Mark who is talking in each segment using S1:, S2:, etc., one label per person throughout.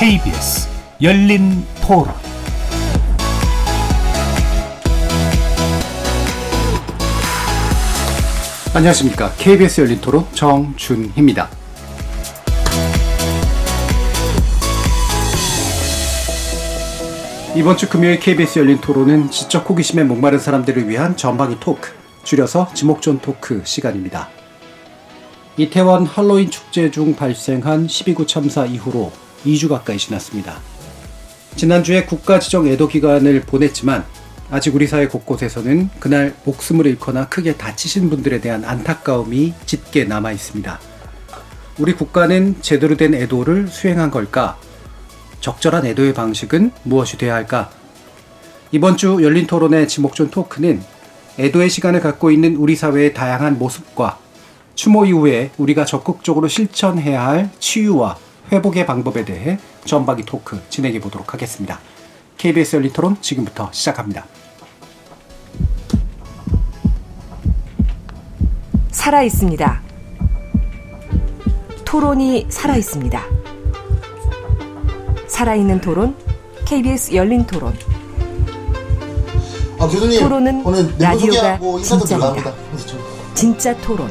S1: KBS 열린 토론.
S2: 안녕하십니까. KBS 열린 토론 정준희입니다. 이번 주 금요일 KBS 열린 토론은 지적 호기심에 목마른 사람들을 위한 전방위 토크, 줄여서 지목전 토크 시간입니다. 이태원 할로윈 축제 중 발생한 12구 참사 이후로 2주 가까이 지났습니다. 지난주에 국가 지정 애도 기간을 보냈지만 아직 우리 사회 곳곳에서는 그날 목숨을 잃거나 크게 다치신 분들에 대한 안타까움이 짙게 남아 있습니다. 우리 국가는 제대로 된 애도를 수행한 걸까? 적절한 애도의 방식은 무엇이 되어야 할까? 이번 주 열린 토론의 지목전 토크는 애도의 시간을 갖고 있는 우리 사회의 다양한 모습과 추모 이후에 우리가 적극적으로 실천해야 할 치유와 회복의 방법에 대해 전방위 토크 진행해 보도록 하겠습니다. KBS 열린 토론 지금부터 시작합니다.
S3: 살아있습니다. 토론이 살아있습니다. 살아있는 토론, KBS 열린 토론.
S4: 교수님,
S3: 토론은
S4: 오늘
S3: 라디오가
S4: 인사도
S3: 진짜입니다. 진짜 토론,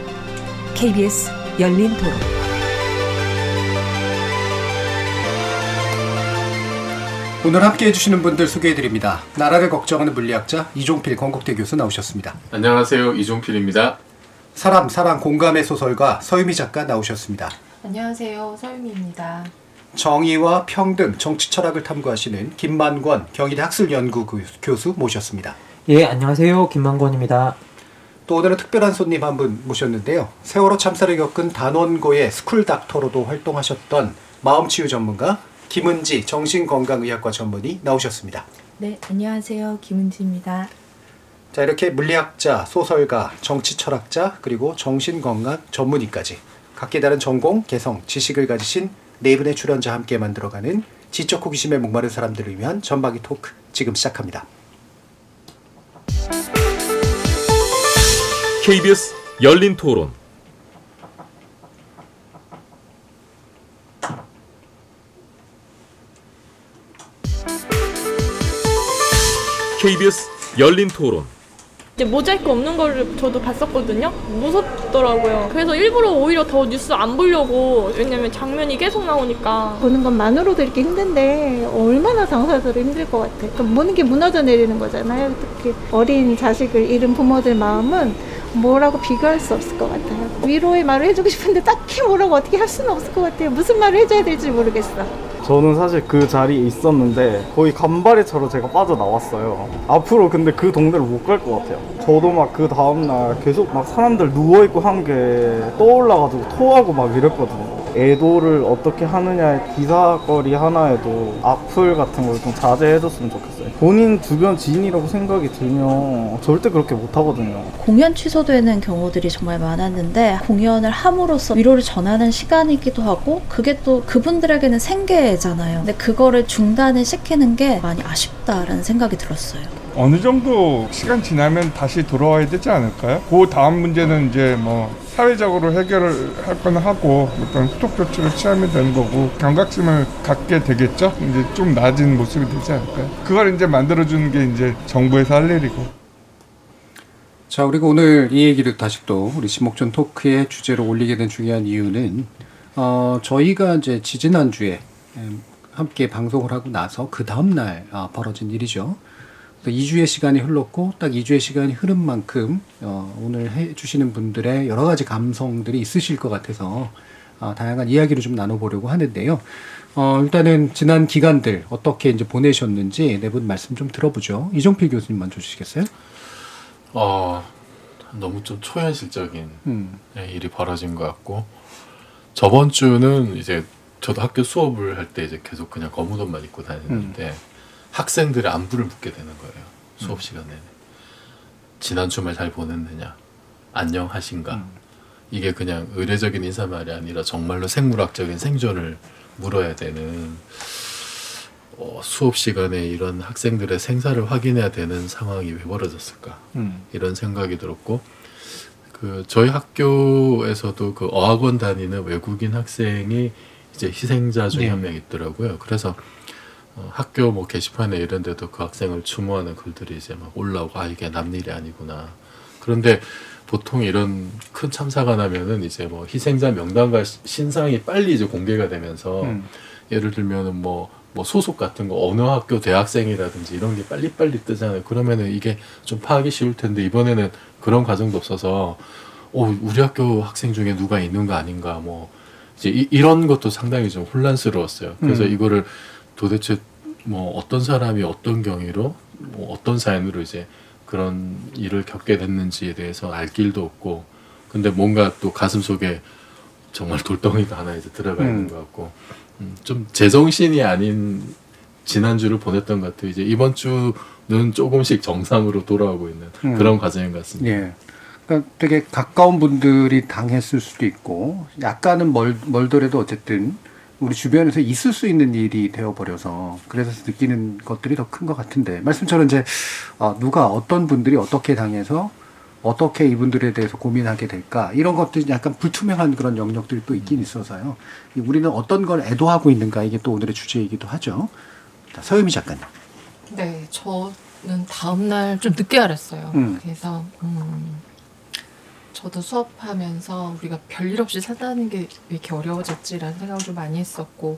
S3: KBS 열린 토론.
S2: 오늘 함께해 주시는 분들 소개해드립니다. 나라를 걱정하는 물리학자 이종필 건국대 교수 나오셨습니다.
S5: 안녕하세요. 이종필입니다.
S2: 사람, 사랑, 공감의 소설가 서유미 작가 나오셨습니다.
S6: 안녕하세요. 서유미입니다.
S2: 정의와 평등, 정치 철학을 탐구하시는 김만권 경희대 학술연구 교수 모셨습니다.
S7: 예, 안녕하세요. 김만권입니다.
S2: 또 오늘은 특별한 손님 한 분 모셨는데요. 세월호 참사를 겪은 단원고의 스쿨닥터로도 활동하셨던 마음치유 전문가 김은지 정신건강의학과 전문의 나오셨습니다.
S6: 네, 안녕하세요. 김은지입니다.
S2: 자, 이렇게 물리학자, 소설가, 정치철학자, 그리고 정신건강 전문의까지 각기 다른 전공, 개성, 지식을 가지신 네 분의 출연자와 함께 만들어가는 지적 호기심에 목마른 사람들을 위한 전방위 토크 지금 시작합니다.
S8: KBS 열린 토론. KBS 열린 토론.
S9: 이제 모자이크 없는 거를 저도 봤었거든요. 무섭더라고요. 그래서 일부러 오히려 더 뉴스 안 보려고, 왜냐면 장면이 계속 나오니까.
S10: 보는 것만으로도 이렇게 힘든데 얼마나 당사자들이 힘들 것 같아요. 그러니까 모든 게 무너져 내리는 거잖아요. 특히 어린 자식을 잃은 부모들 마음은 뭐라고 비교할 수 없을 것 같아요. 위로의 말을 해주고 싶은데 딱히 뭐라고 어떻게 할 수는 없을 것 같아요. 무슨 말을 해줘야 될지 모르겠어.
S11: 저는 사실 그 자리에 있었는데 거의 간발의 차로 제가 빠져나왔어요. 앞으로 근데 그 동네를 못 갈 것 같아요. 저도 막 그 다음날 계속 막 사람들 누워있고 한 게 떠올라가지고 토하고 막 이랬거든요. 애도를 어떻게 하느냐의 기사거리 하나에도 악플 같은 걸 좀 자제해줬으면 좋겠어요. 본인 주변 지인이라고 생각이 들면 절대 그렇게 못하거든요.
S12: 공연 취소되는 경우들이 정말 많았는데 공연을 함으로써 위로를 전하는 시간이기도 하고 그게 또 그분들에게는 생계잖아요. 근데 그거를 중단을 시키는 게 많이 아쉽다라는 생각이 들었어요.
S13: 어느 정도 시간 지나면 다시 돌아와야 되지 않을까요? 그 다음 문제는 이제 뭐 사회적으로 해결을 할 건 하고 어떤 후속 조치를 취하면 되는 거고 경각심을 갖게 되겠죠? 이제 좀 낮은 모습이 되지 않을까요? 그걸 이제 만들어주는 게 이제 정부에서 할 일이고.
S2: 자, 그리고 오늘 이 얘기를 다시 또 우리 지목전 토크의 주제로 올리게 된 중요한 이유는 저희가 이제 지지난주에 함께 방송을 하고 나서 그 다음날 벌어진 일이죠. 2주의 시간이 흘렀고 딱 2주의 시간이 흐른 만큼 오늘 해주시는 분들의 여러 가지 감성들이 있으실 것 같아서 다양한 이야기를 좀 나눠보려고 하는데요. 일단은 지난 기간들 어떻게 이제 보내셨는지 네 분 말씀 좀 들어보죠. 이종필 교수님 먼저 주시겠어요?
S5: 너무 좀 초현실적인 일이 벌어진 것 같고, 저번 주는 이제 저도 학교 수업을 할 때 이제 계속 그냥 검은 옷만 입고 다녔는데 학생들의 안부를 묻게 되는 거예요. 수업 시간 내내. 지난 주말 잘 보냈느냐? 안녕하신가? 이게 그냥 의례적인 인사말이 아니라 정말로 생물학적인 생존을 물어야 되는 수업 시간에 이런 학생들의 생사를 확인해야 되는 상황이 왜 벌어졌을까? 이런 생각이 들었고, 저희 학교에서도 그 어학원 다니는 외국인 학생이 이제 희생자 중에
S2: 네.
S5: 한 명 있더라고요. 그래서 학교 뭐 게시판에 이런 데도 그 학생을 추모하는 글들이 이제 막 올라오고 이게 남일이 아니구나. 그런데 보통 이런 큰 참사가 나면은 이제 뭐 희생자 명단과 신상이 빨리 이제 공개가 되면서 예를 들면은 뭐 소속 같은 거 어느 학교 대학생이라든지 이런 게 빨리빨리 뜨잖아요. 그러면은 이게 좀 파악이 쉬울 텐데 이번에는 그런 과정도 없어서 우리 학교 학생 중에 누가 있는 거 아닌가 뭐 이제 이런 것도 상당히 좀 혼란스러웠어요. 그래서 이거를 도대체 뭐 어떤 사람이 어떤 경위로 뭐 어떤 사연으로 이제 그런 일을 겪게 됐는지에 대해서 알 길도 없고 근데 뭔가 또 가슴 속에 정말 돌덩이가 하나 이제 들어가 있는 것 같고 좀 제정신이 아닌 지난주를 보냈던 것 같아요. 이제 이번 주는 조금씩 정상으로 돌아오고 있는 그런 과정인 것 같습니다.
S2: 예. 그러니까 되게 가까운 분들이 당했을 수도 있고 약간은 멀더라도 어쨌든 우리 주변에서 있을 수 있는 일이 되어버려서 그래서 느끼는 것들이 더 큰 것 같은데 말씀처럼 이제 누가 어떤 분들이 어떻게 당해서 어떻게 이분들에 대해서 고민하게 될까 이런 것들이 약간 불투명한 그런 영역들이 또 있긴 있어서요. 우리는 어떤 걸 애도하고 있는가 이게 또 오늘의 주제이기도 하죠. 자, 서유미 작가님.
S6: 네, 저는 다음날 좀 늦게 알았어요. 그래서 저도 수업하면서 우리가 별일 없이 산다는 게 왜 이렇게 어려워졌지라는 생각을 좀 많이 했었고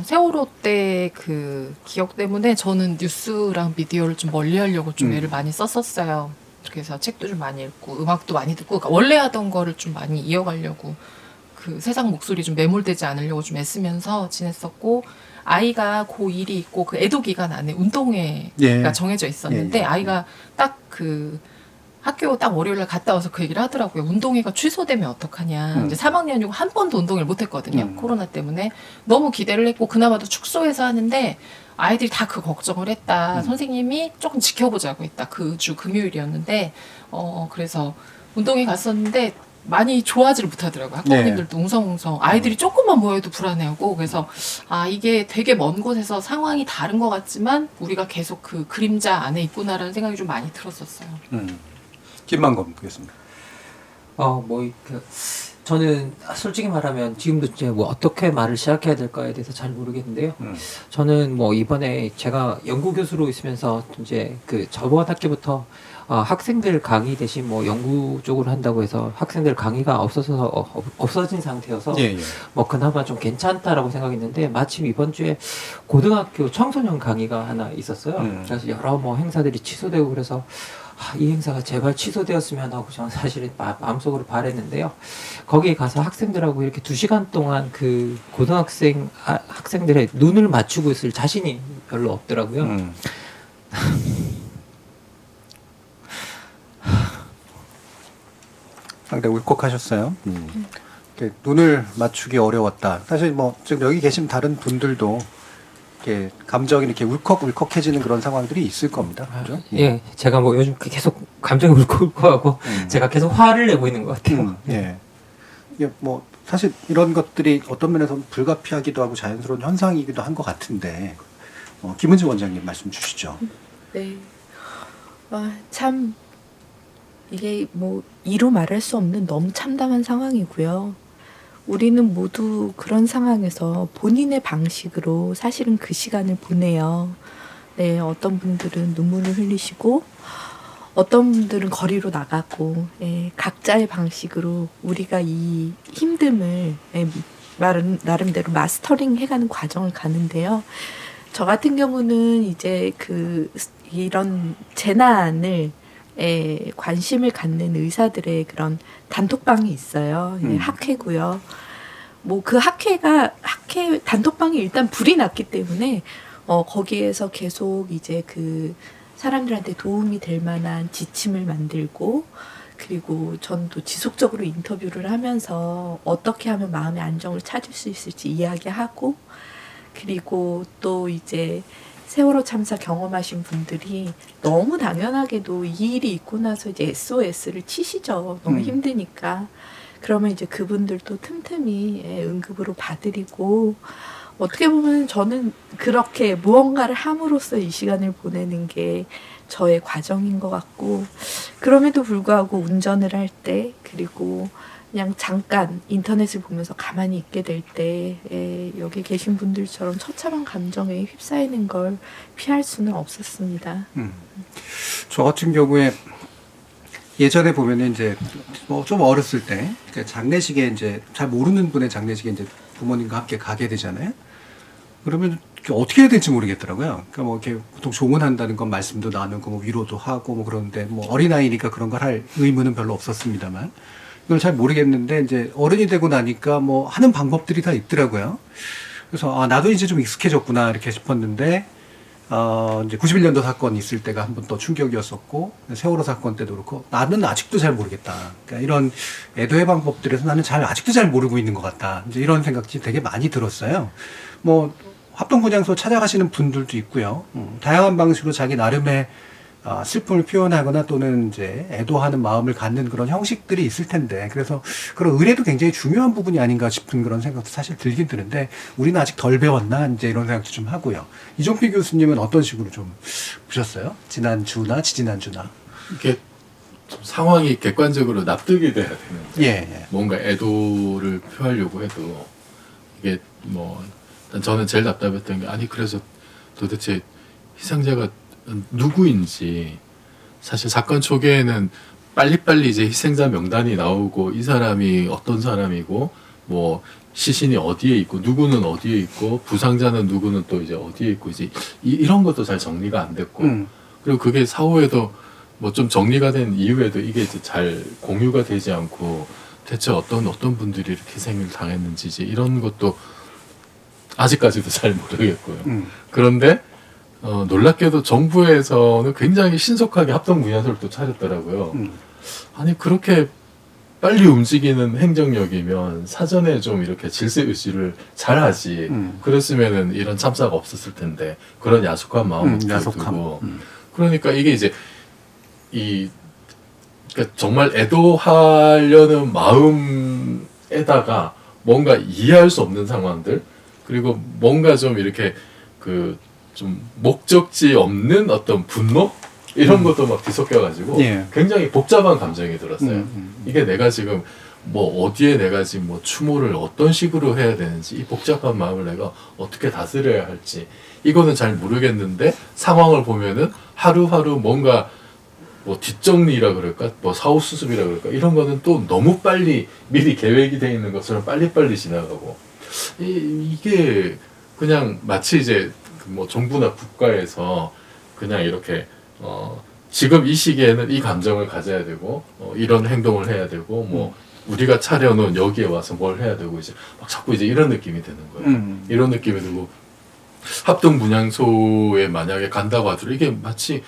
S6: 세월호 때 그 기억 때문에 저는 뉴스랑 미디어를 좀 멀리하려고 좀 애를 많이 썼었어요. 그래서 책도 좀 많이 읽고 음악도 많이 듣고 그러니까 원래 하던 거를 좀 많이 이어가려고 그 세상 목소리 좀 매몰되지 않으려고 좀 애쓰면서 지냈었고 아이가 고1이 있고 그 애도 기간 안에 운동회가 정해져 있었는데 아이가 딱 그 학교 딱 월요일날 갔다 와서 그 얘기를 하더라고요. 운동회가 취소되면 어떡하냐. 이제 3학년이고 한 번도 운동회를 못 했거든요. 코로나 때문에. 너무 기대를 했고 그나마도 축소해서 하는데 아이들이 다 그 걱정을 했다. 선생님이 조금 지켜보자고 했다. 그 주 금요일이었는데 그래서 운동회 갔었는데 많이 좋아하지를 못하더라고요. 학부모님들도 웅성웅성 아이들이 조금만 모여도 불안해하고 그래서 이게 되게 먼 곳에서 상황이 다른 것 같지만 우리가 계속 그 그림자 안에 있구나라는 생각이 좀 많이 들었었어요.
S2: 김만건 보겠습니다.
S7: 저는 솔직히 말하면 지금도 이제 뭐 어떻게 말을 시작해야 될까에 대해서 잘 모르겠는데요. 저는 뭐 이번에 제가 연구 교수로 있으면서 이제 그 저번 학기부터 학생들 강의 대신 뭐 연구 쪽으로 한다고 해서 학생들 강의가 없어진 상태여서 뭐 그나마 좀 괜찮다라고 생각했는데 마침 이번 주에 고등학교 청소년 강의가 하나 있었어요. 그래서 여러 뭐 행사들이 취소되고 그래서 이 행사가 제발 취소되었으면 하고 저는 사실은 마음속으로 바랬는데요. 거기에 가서 학생들하고 이렇게 2시간 동안 그 고등학생 학생들의 눈을 맞추고 있을 자신이 별로 없더라고요.
S2: 상당히 울컥하셨어요. 눈을 맞추기 어려웠다. 사실 뭐 지금 여기 계신 다른 분들도 이렇게 감정이 이렇게 울컥해지는 그런 상황들이 있을 겁니다. 그렇죠?
S7: 예, 제가 뭐 요즘 계속 감정이 울컥하고 제가 계속 화를 내고 있는 것 같아요.
S2: 예. 이게 뭐 사실 이런 것들이 어떤 면에서 불가피하기도 하고 자연스러운 현상이기도 한 것 같은데 김은지 원장님 말씀 주시죠.
S6: 네. 참 이게 뭐 이로 말할 수 없는 너무 참담한 상황이고요. 우리는 모두 그런 상황에서 본인의 방식으로 사실은 그 시간을 보내요. 네, 어떤 분들은 눈물을 흘리시고 어떤 분들은 거리로 나가고 각자의 방식으로 우리가 이 힘듦을 나름대로 마스터링 해가는 과정을 가는데요. 저 같은 경우는 이제 이런 재난을 관심을 갖는 의사들의 그런 단톡방이 있어요. 학회고요. 뭐 그 학회 단톡방이 일단 불이 났기 때문에 거기에서 계속 이제 그 사람들한테 도움이 될 만한 지침을 만들고 그리고 전 또 지속적으로 인터뷰를 하면서 어떻게 하면 마음의 안정을 찾을 수 있을지 이야기하고 그리고 또 이제 세월호 참사 경험하신 분들이 너무 당연하게도 이 일이 있고 나서 이제 SOS를 치시죠. 너무 힘드니까. 그러면 이제 그분들도 틈틈이 응급으로 봐드리고 어떻게 보면 저는 그렇게 무언가를 함으로써 이 시간을 보내는 게 저의 과정인 것 같고 그럼에도 불구하고 운전을 할 때 그리고 그냥 잠깐 인터넷을 보면서 가만히 있게 될 때 여기 계신 분들처럼 처참한 감정에 휩싸이는 걸 피할 수는 없었습니다.
S2: 저 같은 경우에 예전에 보면은 이제 뭐 좀 어렸을 때 장례식에 이제 잘 모르는 분의 장례식에 이제 부모님과 함께 가게 되잖아요. 그러면 어떻게 해야 될지 모르겠더라고요. 그러니까 뭐 이렇게 보통 조문한다는 건 말씀도 나누고 뭐 위로도 하고 뭐 그러는데 뭐 어린아이니까 그런 걸 할 의무는 별로 없었습니다만 이걸 잘 모르겠는데 이제 어른이 되고 나니까 뭐 하는 방법들이 다 있더라고요. 그래서 아 나도 이제 좀 익숙해졌구나 이렇게 싶었는데 이제 91년도 사건 있을 때가 한 번 더 충격이었었고 세월호 사건 때도 그렇고 나는 아직도 잘 모르겠다. 그러니까 이런 애도의 방법들에서 나는 아직도 잘 모르고 있는 것 같다. 이제 이런 생각이 되게 많이 들었어요. 뭐 합동분향소 찾아가시는 분들도 있고요. 다양한 방식으로 자기 나름의 슬픔을 표현하거나 또는 이제 애도하는 마음을 갖는 그런 형식들이 있을 텐데 그래서 그런 의례도 굉장히 중요한 부분이 아닌가 싶은 그런 생각도 사실 들긴 드는데 우리는 아직 덜 배웠나 이제 이런 생각도 좀 하고요. 이종필 교수님은 어떤 식으로 좀 보셨어요? 지난주나 지지난주나
S5: 이게 좀 상황이 객관적으로 납득이 돼야 되는데
S2: 예.
S5: 뭔가 애도를 표하려고 해도 이게 뭐 저는 제일 답답했던 게 아니 그래서 도대체 희생자가 누구인지 사실 사건 초기에는 빨리빨리 이제 희생자 명단이 나오고 이 사람이 어떤 사람이고 뭐 시신이 어디에 있고 누구는 어디에 있고 부상자는 누구는 또 이제 어디에 있고 이제 이런 것도 잘 정리가 안 됐고 그리고 그게 사후에도 뭐 좀 정리가 된 이후에도 이게 이제 잘 공유가 되지 않고 대체 어떤 분들이 이렇게 희생을 당했는지 이제 이런 것도 아직까지도 잘 모르겠고요. 그런데 놀랍게도 정부에서는 굉장히 신속하게 합동분향소를 또 차렸더라고요. 아니 그렇게 빨리 움직이는 행정력이면 사전에 좀 이렇게 질서유지를 잘하지. 그랬으면은 이런 참사가 없었을 텐데 그런 야속한 마음을 두고 그러니까 이게 이제 그러니까 정말 애도하려는 마음에다가 뭔가 이해할 수 없는 상황들 그리고 뭔가 좀 이렇게 좀 목적지 없는 어떤 분노 이런 것도 막 뒤섞여가지고 굉장히 복잡한 감정이 들었어요. 이게 내가 지금 뭐 어디에 내가 지금 뭐 추모를 어떤 식으로 해야 되는지 이 복잡한 마음을 내가 어떻게 다스려야 할지 이거는 잘 모르겠는데 상황을 보면은 하루하루 뭔가 뭐 뒷정리라 그럴까 뭐 사후 수습이라 그럴까 이런 거는 또 너무 빨리 미리 계획이 돼 있는 것처럼 빨리빨리 지나가고 이게 그냥 마치 이제 뭐 정부나 국가에서 그냥 이렇게 지금 이 시기에는 이 감정을 가져야 되고 이런 행동을 해야 되고 뭐 우리가 차려놓은 여기에 와서 뭘 해야 되고 이제 막 자꾸 이제 이런 느낌이 드는 거예요. 이런 느낌이 들고 합동분향소에 만약에 간다고 하더라도 이게 마치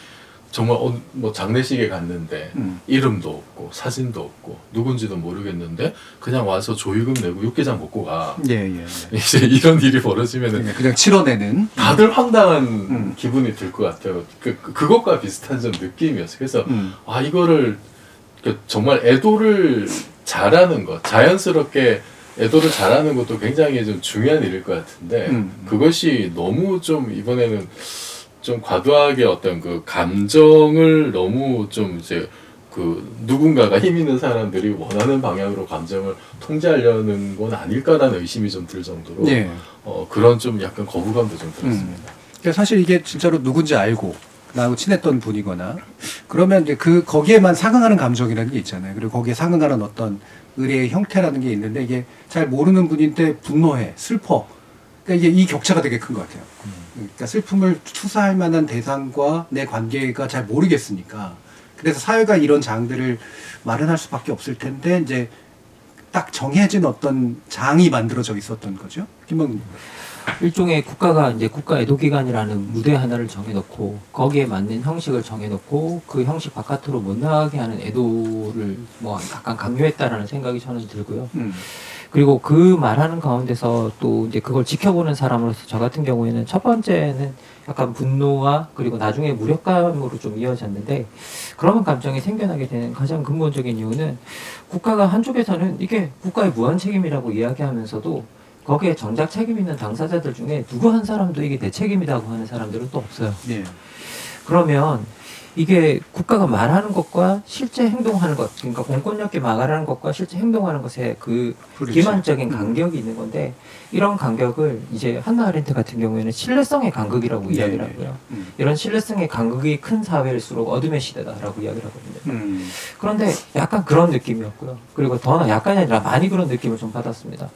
S5: 정말 뭐 장례식에 갔는데 이름도 없고 사진도 없고 누군지도 모르겠는데 그냥 와서 조의금 내고 육개장 먹고 가. 이제 이런 일이 벌어지면은
S2: 그냥 치러내는
S5: 다들 황당한 기분이 들 것 같아요. 그것과 비슷한 좀 느낌이었어요. 그래서 아 이거를 정말 애도를 잘하는 것, 자연스럽게 애도를 잘하는 것도 굉장히 좀 중요한 일일 것 같은데 그것이 너무 좀 이번에는 좀 과도하게 어떤 그 감정을 너무 좀 이제 누군가가 힘 있는 사람들이 원하는 방향으로 감정을 통제하려는 건 아닐까라는 의심이 좀 들 정도로 그런 좀 약간 거부감도 좀 들었습니다.
S2: 그러니까 사실 이게 진짜로 누군지 알고 나하고 친했던 분이거나 그러면 이제 거기에만 상응하는 감정이라는 게 있잖아요. 그리고 거기에 상응하는 어떤 의례의 형태라는 게 있는데 이게 잘 모르는 분인데 분노해, 슬퍼. 그러니까 이게 이 격차가 되게 큰 것 같아요. 그러니까 슬픔을 투사할 만한 대상과 내 관계가 잘 모르겠으니까 그래서 사회가 이런 장들을 마련할 수밖에 없을 텐데 이제 딱 정해진 어떤 장이 만들어져 있었던 거죠. 김범
S7: 일종의 국가가 이제 국가 애도기관이라는 무대 하나를 정해놓고 거기에 맞는 형식을 정해놓고 그 형식 바깥으로 못 나가게 하는 애도를 뭐 약간 강요했다라는 생각이 저는 들고요. 그리고 그 말하는 가운데서 또 이제 그걸 지켜보는 사람으로서 저 같은 경우에는 첫 번째는 약간 분노와 그리고 나중에 무력감으로 좀 이어졌는데 그런 감정이 생겨나게 되는 가장 근본적인 이유는 국가가 한쪽에서는 이게 국가의 무한 책임이라고 이야기하면서도 거기에 정작 책임 있는 당사자들 중에 누구 한 사람도 이게 내 책임이라고 하는 사람들은 또 없어요. 그러면 이게 국가가 말하는 것과 실제 행동하는 것, 그러니까 공권력이 말하는 것과 실제 행동하는 것에 그
S2: 그렇지.
S7: 기만적인 간격이 있는 건데 이런 간격을 이제 한나 아렌트 같은 경우에는 신뢰성의 간극이라고 이야기를 하고요. 이런 신뢰성의 간극이 큰 사회일수록 어둠의 시대다라고 이야기를 하거든요. 그런데 약간 그런 느낌이었고요. 그리고 더 약간이 아니라 많이 그런 느낌을 좀 받았습니다.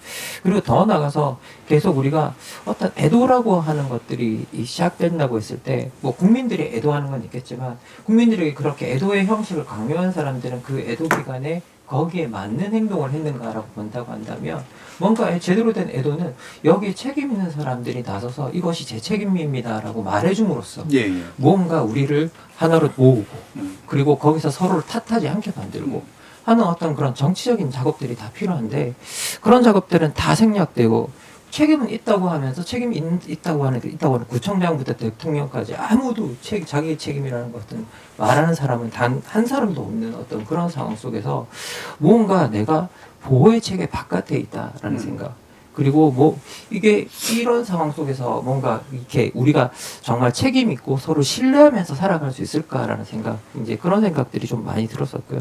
S7: 그리고 더 나가서 계속 우리가 어떤 애도라고 하는 것들이 시작된다고 했을 때 뭐 국민들이 애도하는 건 있겠지만 국민들에게 그렇게 애도의 형식을 강요한 사람들은 그 애도 기간에 거기에 맞는 행동을 했는가라고 본다고 한다면 뭔가 제대로 된 애도는 여기에 책임 있는 사람들이 나서서 이것이 제 책임입니다라고 말해줌으로써 뭔가 우리를 하나로 모으고 그리고 거기서 서로를 탓하지 않게 만들고 하는 어떤 그런 정치적인 작업들이 다 필요한데 그런 작업들은 다 생략되고 책임은 있다고 하면서 책임이 있다고 하는 구청장부터 대통령까지 아무도 자기의 책임이라는 것은 말하는 사람은 단 한 사람도 없는 어떤 그런 상황 속에서 뭔가 내가 보호의 체계 바깥에 있다라는 생각. 그리고 뭐 이게 이런 상황 속에서 뭔가 이렇게 우리가 정말 책임 있고 서로 신뢰하면서 살아갈 수 있을까라는 생각, 이제 그런 생각들이 좀 많이 들었었고요.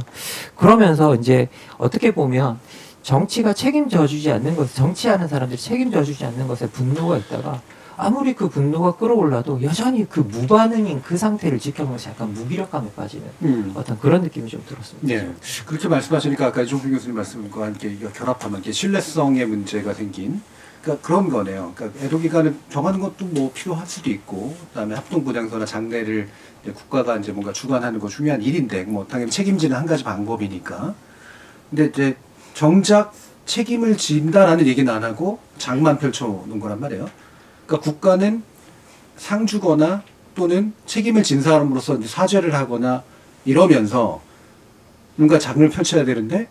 S7: 그러면서 이제 어떻게 보면 정치가 책임져 주지 않는 것, 정치하는 사람들이 책임져 주지 않는 것에 분노가 있다가 아무리 그 분노가 끌어올라도 여전히 그 무반응인 그 상태를 지켜보면서 약간 무기력감에 빠지는 어떤 그런 느낌이 좀 들었습니다.
S2: 네. 그렇게 말씀하시니까 아까 이종필 교수님 말씀과 함께 결합하면 이게 신뢰성의 문제가 생긴 그러니까 그런 거네요. 그러니까 애도 기간을 정하는 것도 뭐 필요할 수도 있고, 그다음에 합동부장소나 장례를 이제 국가가 이제 뭔가 주관하는 거 중요한 일인데, 뭐 당연히 책임지는 한 가지 방법이니까. 근데 이제 정작 책임을 진다라는 얘기는 안 하고 장만 펼쳐놓은 거란 말이에요. 그러니까 국가는 상 주거나 또는 책임을 진 사람으로서 이제 사죄를 하거나 이러면서 뭔가 장을 펼쳐야 되는데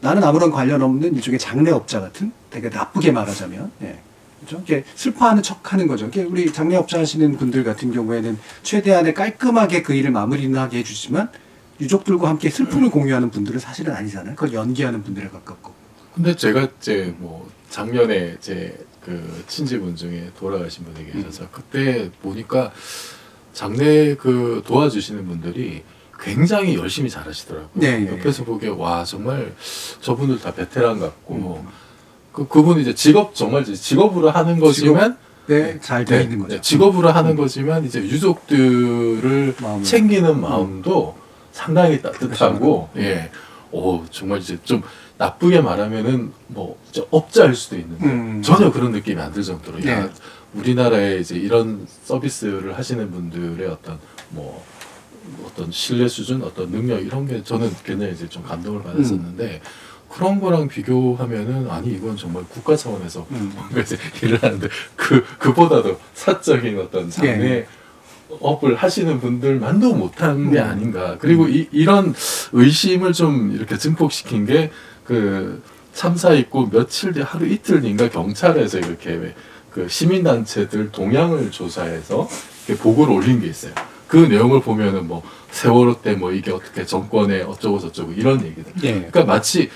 S2: 나는 아무런 관련 없는 일종의 장례업자 같은, 되게 나쁘게 말하자면, 예. 그죠? 이게 슬퍼하는 척 하는 거죠. 이게 우리 장례업자 하시는 분들 같은 경우에는 최대한의 깔끔하게 그 일을 마무리는 하게 해주지만 유족들과 함께 슬픔을 공유하는 분들은 사실은 아니잖아요. 그걸 연기하는 분들에 가깝고.
S5: 근데 제가 이제 뭐 작년에 제 그 친지분 중에 돌아가신 분이 계셔서 그때 보니까 장례 그 도와주시는 분들이 굉장히 열심히 잘하시더라고요.
S2: 네,
S5: 옆에서 보기에 와 정말 저분들 다 베테랑 같고 그분이 이제 정말 직업으로 하는 거지만
S2: 잘 되어 있는 거죠.
S5: 직업으로 하는 거지만 이제 유족들을 챙기는 마음도 상당히 따뜻하고 정말 이제 좀 나쁘게 말하면은 뭐 업자일 수도 있는데 전혀 그런 느낌이 안 들 정도로 야, 우리나라에 이제 이런 서비스를 하시는 분들의 어떤 뭐 어떤 신뢰 수준, 어떤 능력 이런 게 저는 굉장히 이제 좀 감동을 받았었는데 그런 거랑 비교하면은 아니 이건 정말 국가 차원에서 뭔가 이제 일을 하는데 그보다도 사적인 어떤 장래 업을 하시는 분들만도 못한 게 아닌가. 그리고 이런 의심을 좀 이렇게 증폭시킨 게 그 참사 있고 며칠 뒤 하루 이틀 뒤인가 경찰에서 이렇게 그 시민단체들 동향을 조사해서 이렇게 보고를 올린 게 있어요. 그 내용을 보면은 뭐 세월호 때 뭐 이게 어떻게 정권에 어쩌고 저쩌고 이런 얘기들. 그러니까 마치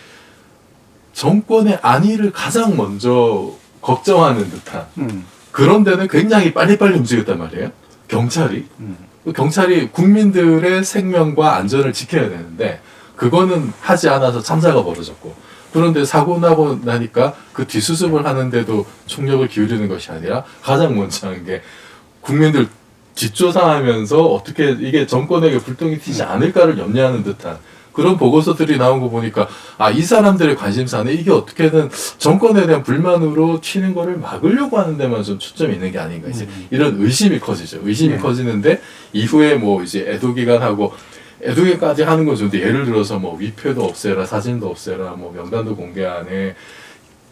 S5: 정권의 안위를 가장 먼저 걱정하는 듯한 그런 데는 굉장히 빨리빨리 움직였단 말이에요. 경찰이 국민들의 생명과 안전을 지켜야 되는데 그거는 하지 않아서 참사가 벌어졌고, 그런데 사고 나고 나니까 그 뒤수습을 하는데도 총력을 기울이는 것이 아니라 가장 먼저 하는 게 국민들 뒷조사하면서 어떻게 이게 정권에게 불똥이 튀지 않을까를 염려하는 듯한 그런 보고서들이 나온 거 보니까 이 사람들의 관심사는 이게 어떻게든 정권에 대한 불만으로 튀는 거를 막으려고 하는 데만 좀 초점이 있는 게 아닌가, 이제 이런 의심이 커지죠. 의심이 커지는데 이후에 뭐 이제 애도기간하고 애도기까지 하는 거죠. 근데 예를 들어서 뭐 위표도 없애라, 사진도 없애라, 뭐 명단도 공개 안 해,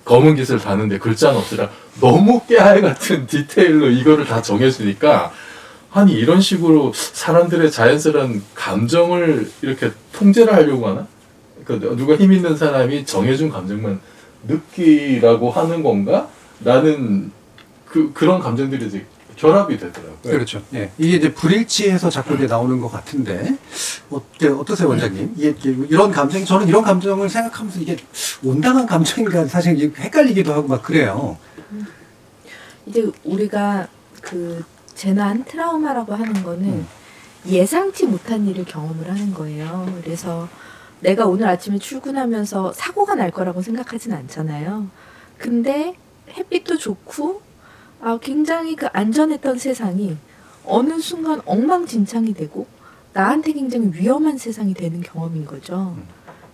S5: 검은 깃을 다는데 글자는 없애라, 너무 깨알 같은 디테일로 이거를 다 정해주니까 아니 이런 식으로 사람들의 자연스러운 감정을 이렇게 통제를 하려고 하나? 그러니까 누가 힘 있는 사람이 정해준 감정만 느끼라고 하는 건가? 라는 그런 감정들이 이제 결합이 되더라고요.
S2: 그렇죠. 예. 이게 이제 불일치해서 자꾸 이제 나오는 것 같은데 어떠세요, 원장님? 이게 이런 감정, 저는 이런 감정을 생각하면서 이게 온당한 감정인가 사실 헷갈리기도 하고 막 그래요.
S6: 이제 우리가 그 재난 트라우마라고 하는 거는 예상치 못한 일을 경험을 하는 거예요. 그래서 내가 오늘 아침에 출근하면서 사고가 날 거라고 생각하진 않잖아요. 근데 햇빛도 좋고 굉장히 그 안전했던 세상이 어느 순간 엉망진창이 되고 나한테 굉장히 위험한 세상이 되는 경험인 거죠.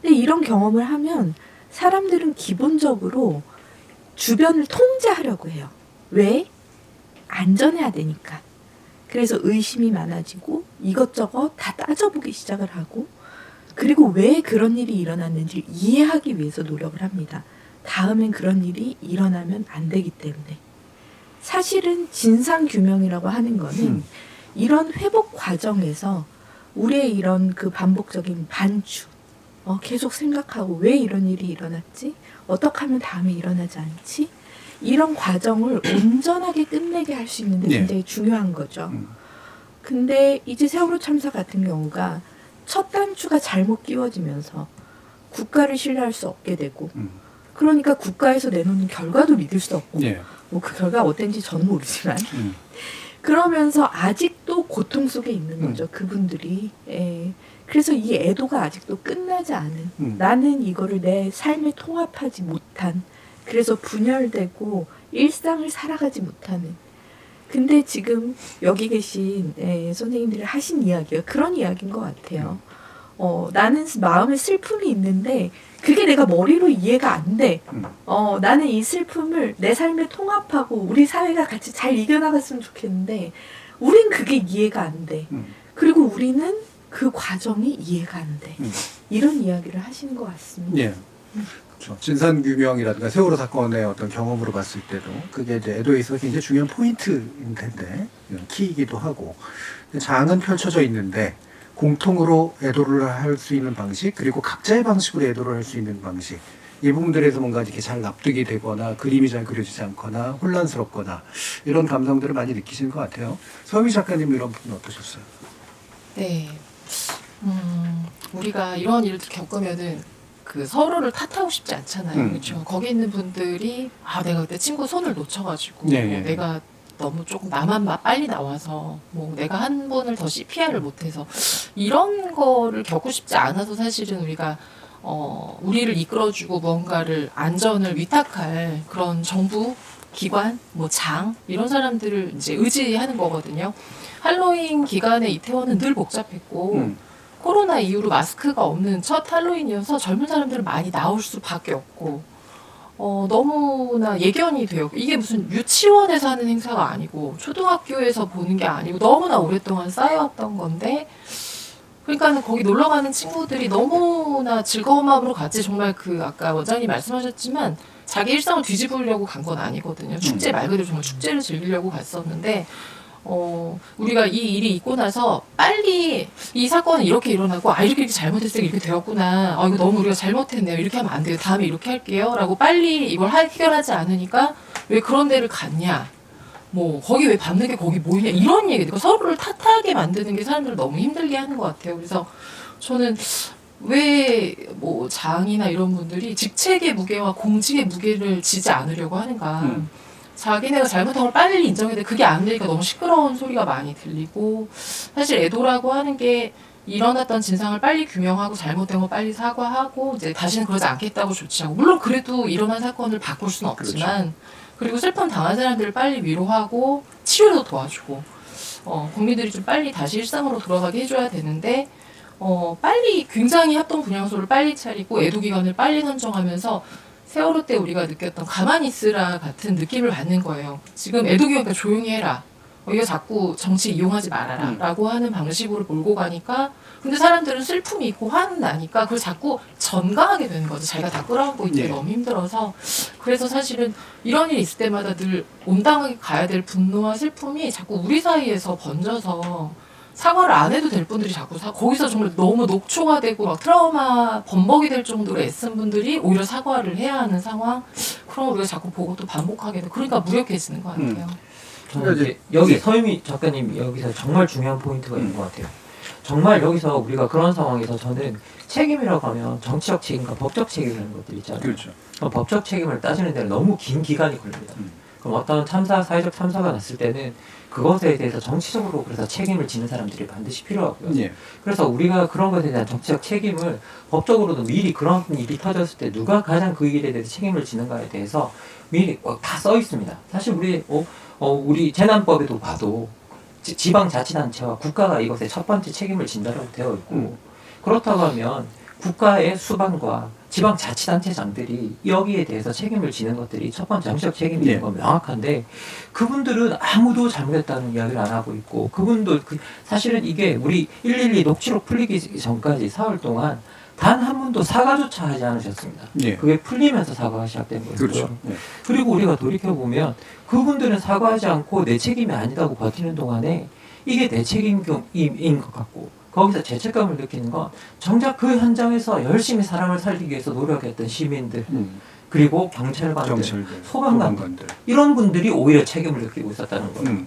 S6: 근데 이런 경험을 하면 사람들은 기본적으로 주변을 통제하려고 해요. 왜? 안전해야 되니까. 그래서 의심이 많아지고 이것저것 다 따져보기 시작을 하고 그리고 왜 그런 일이 일어났는지 이해하기 위해서 노력을 합니다. 다음엔 그런 일이 일어나면 안 되기 때문에. 사실은 진상규명이라고 하는 거는 이런 회복 과정에서 우리의 이런 그 반복적인 반추, 계속 생각하고 왜 이런 일이 일어났지? 어떻게 하면 다음에 일어나지 않지? 이런 과정을 온전하게 끝내게 할 수 있는 데 굉장히 중요한 거죠. 근데 이제 세월호 참사 같은 경우가 첫 단추가 잘못 끼워지면서 국가를 신뢰할 수 없게 되고 그러니까 국가에서 내놓는 결과도 믿을 수 없고 뭐 그 결과 어땠는지 저는 모르지만 그러면서 아직도 고통 속에 있는 거죠. 그분들이. 그래서 이 애도가 아직도 끝나지 않은 나는 이거를 내 삶에 통합하지 못한 그래서 분열되고 일상을 살아가지 못하는 근데 지금 여기 계신 선생님들이 하신 이야기가 그런 이야기인 것 같아요. 나는 마음에 슬픔이 있는데 그게 내가 머리로 이해가 안 돼. 나는 이 슬픔을 내 삶에 통합하고 우리 사회가 같이 잘 이겨나갔으면 좋겠는데 우린 그게 이해가 안 돼. 그리고 우리는 그 과정이 이해가 안 돼. 이런 이야기를 하시는 것 같습니다.
S2: 예. 그렇죠. 진상규명이라든가 세월호 사건의 어떤 경험으로 봤을 때도 그게 이제 애도에 있어서 굉장히 중요한 포인트인 텐데 키이기도 하고 장은 펼쳐져 있는데 공통으로 애도를 할 수 있는 방식 그리고 각자의 방식으로 애도를 할 수 있는 방식 이 부분들에서 뭔가 이렇게 잘 납득이 되거나 그림이 잘 그려지지 않거나 혼란스럽거나 이런 감성들을 많이 느끼시는 것 같아요. 서유미 작가님 이런 부분 어떠셨어요?
S4: 네, 우리가 이런 일을 겪으면은 그 서로를 탓하고 싶지 않잖아요. 그렇죠. 거기 있는 분들이 내가 그때 친구 손을 놓쳐가지고 내가 너무 조금 나만 빨리 나와서 뭐 내가 한 번을 더 CPR을 못해서 이런 거를 겪고 싶지 않아서 사실은 우리가 우리를 이끌어주고 무언가를 안전을 위탁할 그런 정부 기관, 뭐 장 이런 사람들을 이제 의지하는 거거든요. 할로윈 기간에 이태원은 늘 복잡했고 코로나 이후로 마스크가 없는 첫 할로윈이어서 젊은 사람들은 많이 나올 수밖에 없고 너무나 예견이 돼요. 이게 무슨 유치원에서 하는 행사가 아니고 초등학교에서 보는 게 아니고 너무나 오랫동안 쌓여왔던 건데 그러니까는 거기 놀러 가는 친구들이 너무나 즐거운 마음으로 갔지 정말 그 아까 원장님 말씀하셨지만 자기 일상을 뒤집으려고 간 건 아니거든요. 축제 말 그대로 정말 축제를 즐기려고 갔었는데 우리가 이 일이 있고 나서 빨리 이 사건은 이렇게 일어나고 이렇게 잘못했으니까 이렇게 되었구나. 이거 너무 우리가 잘못했네요. 이렇게 하면 안 돼요. 다음에 이렇게 할게요. 라고 빨리 이걸 해결하지 않으니까 왜 그런 데를 갔냐. 뭐 거기 왜 밤늦게 거기 모이냐. 이런 얘기. 서로를 탓하게 만드는 게 사람들을 너무 힘들게 하는 것 같아요. 그래서 저는 왜 뭐 장이나 이런 분들이 직책의 무게와 공직의 무게를 지지 않으려고 하는가. 자기네가 잘못한 걸 빨리 인정해야 돼. 그게 안 되니까 너무 시끄러운 소리가 많이 들리고 사실 애도라고 하는 게 일어났던 진상을 빨리 규명하고 잘못된 거 빨리 사과하고 이제 다시는 그러지 않겠다고 조치하고 물론 그래도 일어난 사건을 바꿀 수는 없지만 그리고 슬픔 당한 사람들을 빨리 위로하고 치료도 도와주고 국민들이 좀 빨리 다시 일상으로 돌아가게 해줘야 되는데 빨리 굉장히 합동 분향소를 빨리 차리고 애도 기간을 빨리 선정하면서 세월호 때 우리가 느꼈던 가만히 있으라 같은 느낌을 받는 거예요. 지금 애도기관이니까 조용히 해라. 이거 자꾸 정치 이용하지 말아라. 라고 하는 방식으로 몰고 가니까 근데 사람들은 슬픔이 있고 화는 나니까 그걸 자꾸 전가하게 되는 거죠. 자기가 다 끌어안고 있기 너무 힘들어서 그래서 사실은 이런 일이 있을 때마다 늘 온당하게 가야 될 분노와 슬픔이 자꾸 우리 사이에서 번져서 사과를 안 해도 될 분들이 자꾸 거기서 정말 너무 녹초가 되고 막 트라우마 범벅이 될 정도로 애쓴 분들이 오히려 사과를 해야 하는 상황. 그럼 우리가 자꾸 보고 또 반복하게 돼. 그러니까 무력해지는 것 같아요.
S7: 저는 이제 여기 서유미 작가님 여기서 정말 중요한 포인트가 있는 것 같아요. 정말 여기서 우리가 그런 상황에서 저는 책임이라고 하면 정치적 책임과 법적 책임이라는 것들 있잖아요.
S2: 그렇죠.
S7: 법적 책임을 따지는 데는 너무 긴 기간이 걸립니다. 그럼 어떤 사회적 참사가 났을 때는 그것에 대해서 정치적으로 그래서 책임을 지는 사람들이 반드시 필요하고요.
S2: 예.
S7: 그래서 우리가 그런 것에 대한 정치적 책임을 법적으로도 미리 그런 일이 터졌을 때 누가 가장 그 일에 대해서 책임을 지는가에 대해서 미리 다 써 있습니다. 사실 우리 재난법에도 봐도 지방자치단체와 국가가 이것에 첫 번째 책임을 진다라고 되어 있고 그렇다고 하면 국가의 수반과 지방자치단체장들이 여기에 대해서 책임을 지는 것들이 첫 번째 정치적 책임인 건 명확한데 그분들은 아무도 잘못했다는 이야기를 안 하고 있고 그분도 사실은 이게 우리 112 녹취록 풀리기 전까지 4월 동안 단 한 번도 사과조차 하지 않으셨습니다.
S2: 예.
S7: 그게 풀리면서 사과가 시작된 거고요.
S2: 그렇죠. 예.
S7: 그리고 우리가 돌이켜보면 그분들은 사과하지 않고 내 책임이 아니다고 버티는 동안에 이게 내 책임인 것 같고 거기서 죄책감을 느끼는 건 정작 그 현장에서 열심히 사람을 살리기 위해서 노력했던 시민들 그리고 경찰관들, 소방관들 이런 분들이 오히려 책임을 느끼고 있었다는 거예요.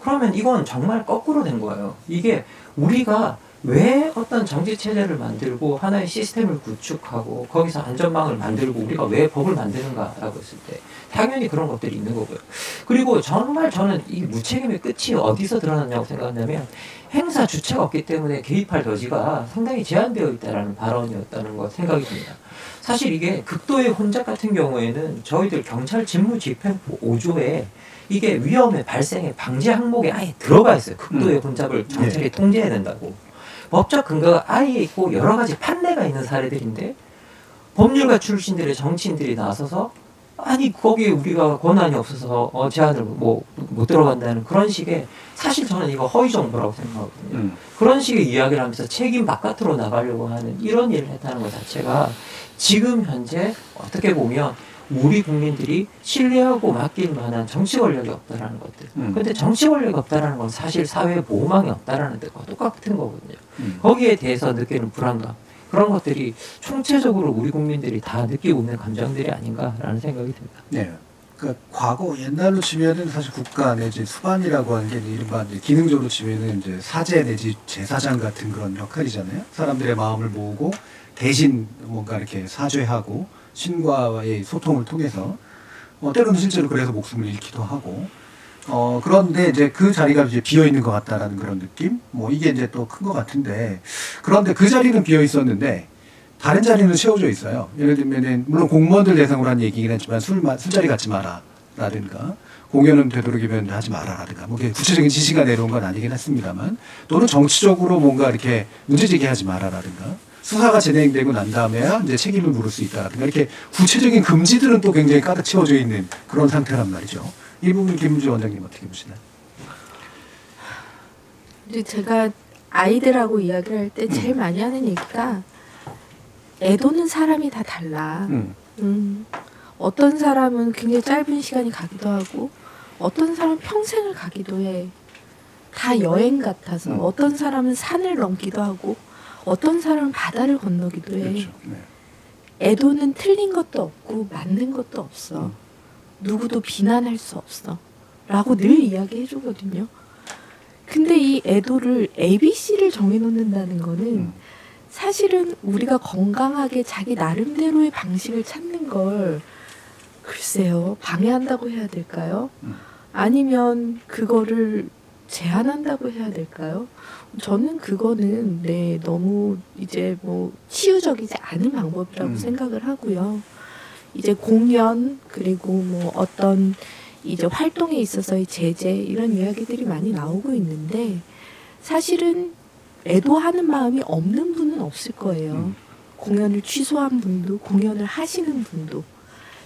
S7: 그러면 이건 정말 거꾸로 된 거예요. 이게 우리가 왜 어떤 정치 체제를 만들고 하나의 시스템을 구축하고 거기서 안전망을 만들고 우리가 왜 법을 만드는가라고 했을 때 당연히 그런 것들이 있는 거고요. 그리고 정말 저는 이 무책임의 끝이 어디서 드러났냐고 생각하냐면 행사 주체가 없기 때문에 개입할 여지가 상당히 제한되어 있다라는 발언이었다는 거 생각이 듭니다. 사실 이게 극도의 혼잡 같은 경우에는 저희들 경찰 직무집행법 5조에 이게 위험의 발생의 방지 항목에 아예 들어가 있어요. 극도의 혼잡을 경찰이 통제해야 된다고. 법적 근거가 아예 있고 여러 가지 판례가 있는 사례들인데 법률가 출신들의 정치인들이 나서서 아니 거기에 우리가 권한이 없어서 제한을 못 들어간다는 그런 식의 사실 저는 이거 허위 정보라고 생각하거든요. 그런 식의 이야기를 하면서 책임 바깥으로 나가려고 하는 이런 일을 했다는 것 자체가 지금 현재 어떻게 보면 우리 국민들이 신뢰하고 맡길 만한 정치 권력이 없다라는 것들. 근데 정치 권력이 없다라는 건 사실 사회에 보호망이 없다라는 데가 똑같은 거거든요. 거기에 대해서 느끼는 불안감. 그런 것들이 총체적으로 우리 국민들이 다 느끼고 있는 감정들이 아닌가라는 생각이 듭니다.
S2: 네. 그러니까 과거 옛날로 치면은 사실 국가 내지 수반이라고 하는 게 이른바 이제 기능적으로 치면은 이제 사제 내지 제사장 같은 그런 역할이잖아요. 사람들의 마음을 모으고 대신 뭔가 이렇게 사죄하고 신과의 소통을 통해서 때로는 실제로 그래서 목숨을 잃기도 하고 그런데 이제 그 자리가 이제 비어 있는 것 같다라는 그런 느낌? 이게 이제 또 큰 것 같은데 그런데 그 자리는 비어 있었는데 다른 자리는 채워져 있어요. 예를 들면은 물론 공무원들 대상으로 한 얘기긴 했지만 술자리 갖지 마라 라든가 공연은 되도록이면 하지 마라라든가 구체적인 지시가 내려온 건 아니긴 했습니다만 또는 정치적으로 뭔가 이렇게 문제 제기하지 마라라든가 수사가 진행되고 난 다음에야 이제 책임을 물을 수 있다라든가 이렇게 구체적인 금지들은 또 굉장히 가득 채워져 있는 그런 상태란 말이죠. 이 부분 김문주 원장님 어떻게 보시나요?
S6: 이제 제가 아이들하고 이야기를 할 때 제일 많이 하는 얘기가 애도는 사람이 다 달라. 어떤 사람은 굉장히 짧은 시간이 가기도 하고 어떤 사람은 평생을 가기도 해. 다 여행 같아서 어떤 사람은 산을 넘기도 하고 어떤 사람은 바다를 건너기도 해.
S2: 그렇죠. 네.
S6: 애도는 틀린 것도 없고 맞는 것도 없어. 누구도 비난할 수 없어. 라고 늘 이야기해 주거든요. 근데 이 애도를 ABC를 정해놓는다는 거는 사실은 우리가 건강하게 자기 나름대로의 방식을 찾는 걸 글쎄요, 방해한다고 해야 될까요? 아니면 그거를 제한한다고 해야 될까요? 저는 그거는 너무 이제 치유적이지 않은 방법이라고 생각을 하고요. 이제 공연 그리고 어떤 이제 활동에 있어서의 제재 이런 이야기들이 많이 나오고 있는데 사실은 애도하는 마음이 없는 분은 없을 거예요. 공연을 취소한 분도 공연을 하시는 분도.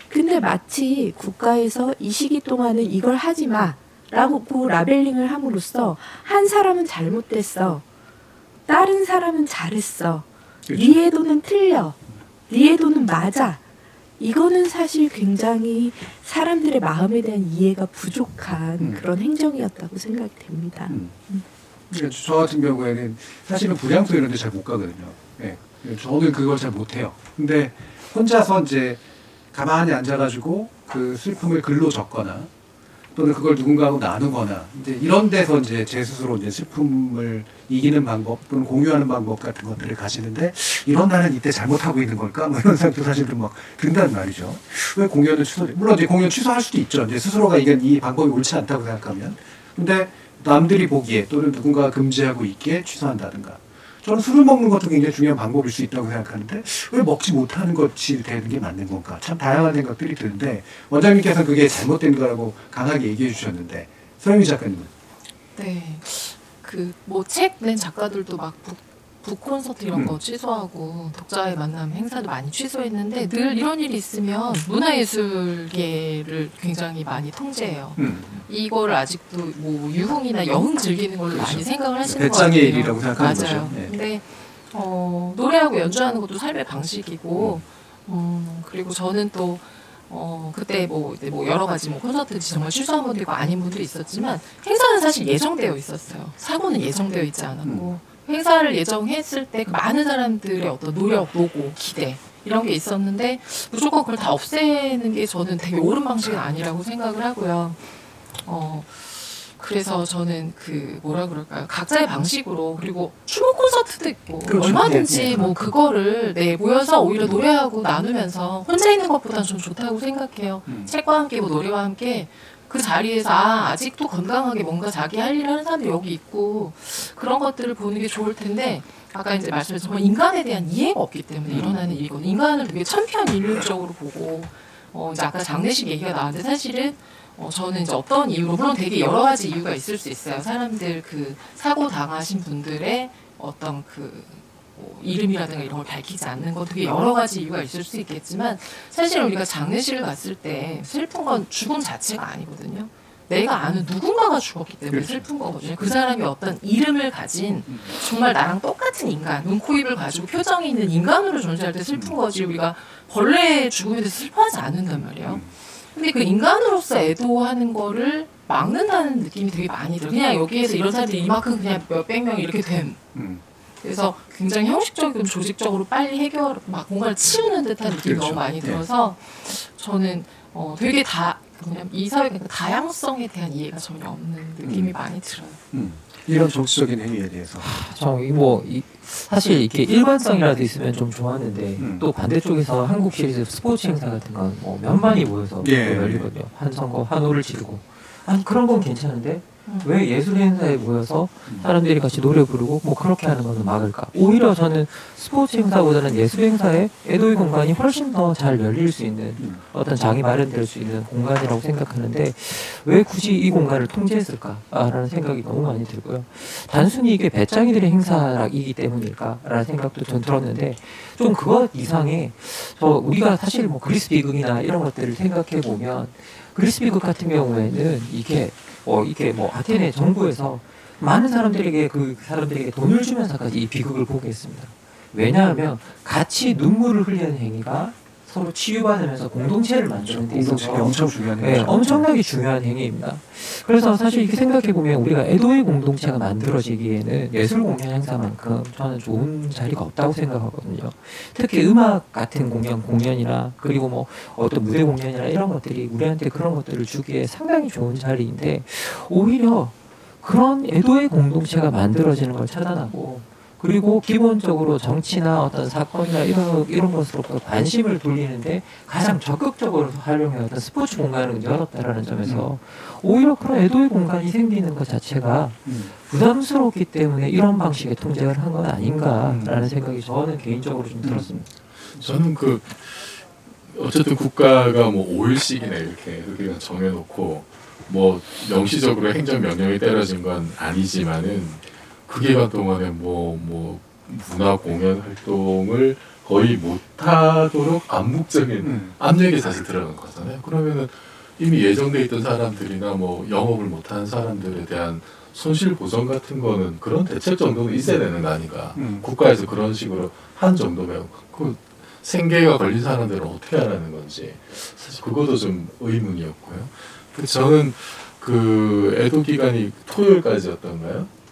S6: 근데 마치 국가에서 이 시기 동안은 이걸 하지 마 라고 라벨링을 함으로써 한 사람은 잘못됐어. 다른 사람은 잘했어. 그렇죠. 네 애도는 틀려. 네 애도는 맞아. 이거는 사실 굉장히 사람들의 마음에 대한 이해가 부족한 그런 행정이었다고 생각이 됩니다.
S2: 그러니까 저 같은 경우에는 사실은 불량소 이런 데 잘 못 가거든요. 네. 저는 그걸 잘 못해요. 근데 혼자서 이제 가만히 앉아가지고 그 슬픔을 글로 적거나 또는 그걸 누군가하고 나누거나 이제 이런 데서 이제 제 스스로 이제 슬픔을 이기는 방법 또는 공유하는 방법 같은 것들을 가시는데 이런 나는 이때 잘못하고 있는 걸까? 뭐 이런 생각도 사실은 막 든단 말이죠. 왜 공연을 물론 이제 공연 취소할 수도 있죠. 이제 스스로가 이게 이 방법이 옳지 않다고 생각하면. 근데 남들이 보기에 또는 누군가가 금지하고 있기에 취소한다든가. 저는 술을 먹는 것도 굉장히 중요한 방법일 수 있다고 생각하는데 왜 먹지 못하는 것이 되는 게 맞는 건가? 참 다양한 생각들이 드는데 원장님께서는 그게 잘못된 거라고 강하게 얘기해 주셨는데 서영미 작가님은?
S4: 네, 그 뭐 책 낸 작가들도 막 북 콘서트 이런 거 취소하고 독자의 만남 행사도 많이 취소했는데 늘 이런 일이 있으면 문화예술계를 굉장히 많이 통제해요. 이걸 아직도 뭐 유흥이나 여흥 즐기는 걸로
S2: 그렇죠.
S4: 많이 생각을 하시는 것 같아요.
S2: 배짱의 일이라고 생각하는
S4: 맞아요.
S2: 거죠. 네.
S4: 근데 노래하고 연주하는 것도 삶의 방식이고 그리고 저는 또 그때 뭐 여러 가지 뭐 콘서트 정말 취소한 분도 있고 아닌 분도 있었지만 행사는 사실 예정되어 있었어요. 사고는 예정되어 있지 않았고 행사를 예정했을 때 많은 사람들의 어떤 노력, 노고, 기대 이런 게 있었는데 무조건 그걸 다 없애는 게 저는 되게 옳은 방식은 아니라고 생각을 하고요. 그래서 저는 그 뭐라 그럴까요? 각자의 방식으로 그리고 추모 콘서트도 있고
S2: 그렇죠.
S4: 얼마든지 뭐 그거를 모여서 오히려 노래하고 나누면서 혼자 있는 것보다는 좀 좋다고 생각해요. 책과 함께 뭐 노래와 함께 그 자리에서 아직도 건강하게 뭔가 자기 할 일을 하는 사람도 여기 있고 그런 것들을 보는 게 좋을 텐데 아까 이제 말씀하신 정말 인간에 대한 이해가 없기 때문에 일어나는 일이거든요. 인간을 되게 천편일률적으로 보고 이제 아까 장례식 얘기가 나왔는데 사실은 저는 이제 어떤 이유로 물론 되게 여러 가지 이유가 있을 수 있어요. 사람들 그 사고 당하신 분들의 어떤 뭐 이름이라든가 이런 걸 밝히지 않는 것 되게 여러 가지 이유가 있을 수 있겠지만 사실 우리가 장례식을 갔을 때 슬픈 건 죽음 자체가 아니거든요. 내가 아는 누군가가 죽었기 때문에 슬픈 거거든요. 그 사람이 어떤 이름을 가진 정말 나랑 똑같은 인간, 눈, 코, 입을 가지고 표정이 있는 인간으로 존재할 때 슬픈 거지 우리가 벌레의 죽음에 대해서 슬퍼하지 않는단 말이에요. 근데 그 인간으로서 애도하는 거를 막는다는 느낌이 되게 많이 들어요. 그냥 여기에서 이런 사람들이 이만큼 그냥 몇백 명 이렇게 됨. 그래서 굉장히 형식적이고 조직적으로 빨리 막 뭔가를 치우는 듯한 느낌이
S2: 그렇죠.
S4: 너무 많이 들어서 저는 되게 그냥 이 사회의 다양성에 대한 이해가 전혀 없는 느낌이 많이 들어요.
S2: 이런 정치적인 행위에 대해서
S7: 사실 이렇게 일관성이라도 있으면 좀 좋았는데 또 반대쪽에서 한국 시리즈 스포츠 행사 같은 건 뭐 몇만이 모여서 열리거든요. 한 선거 환호를 지르고 아니 그런 건 괜찮은데 왜 예술 행사에 모여서 사람들이 같이 노래 부르고 뭐 그렇게 하는 거는 막을까? 오히려 저는 스포츠 행사보다는 예술 행사에 애도의 공간이 훨씬 더 잘 열릴 수 있는 어떤 장이 마련될 수 있는 공간이라고 생각하는데 왜 굳이 이 공간을 통제했을까라는 생각이 너무 많이 들고요. 단순히 이게 배짱이들의 행사이기 때문일까라는 생각도 전 들었는데 좀 그것 이상의 우리가 사실 뭐 그리스 비극이나 이런 것들을 생각해 보면 그리스 비극 같은 경우에는 이게 뭐 아테네 정부에서 많은 사람들에게 그 사람들에게 돈을 주면서까지 이 비극을 보게 했습니다. 왜냐하면 같이 눈물을 흘리는 행위가 서로 치유받으면서 공동체를 만드는 데 있어서
S2: 엄청 중요한 행위죠.
S7: 엄청나게 중요한 행위입니다. 그래서 사실 이렇게 생각해 보면 우리가 애도의 공동체가 만들어지기에는 예술 공연 행사만큼 저는 좋은 자리가 없다고 생각하거든요. 특히 음악 같은 공연이나 그리고 뭐 어떤 무대 공연이나 이런 것들이 우리한테 그런 것들을 주기에 상당히 좋은 자리인데 오히려 그런 애도의 공동체가 만들어지는 걸 차단하고 그리고 기본적으로 정치나 어떤 사건이나 이런 것으로부터 관심을 돌리는데 가장 적극적으로 활용해왔던 스포츠 공간을 열었다라는 점에서 오히려 그런 애도의 공간이 생기는 것 자체가 부담스럽기 때문에 이런 방식의 통제를 한 건 아닌가라는 생각이 저는 개인적으로 좀 들었습니다.
S5: 저는 어쨌든 국가가 뭐 5일씩이나 이렇게 그냥 정해놓고 뭐 명시적으로 행정명령이 때려진 건 아니지만은 그 기간 동안에 뭐 문화 공연 활동을 거의 못하도록 암묵적인 압력이 사실 들어간 거잖아요. 그러면은 이미 예정돼 있던 사람들이나 뭐 영업을 못하는 사람들에 대한 손실 보전 같은 거는 그런 대책 정도는 있어야 되는 거 아닌가. 국가에서 그런 식으로 한 정도면 그 생계가 걸린 사람들은 어떻게 하라는 건지 사실 그것도 좀 의문이었고요. 저는 그 애도 기간이 토요일까지였던가요?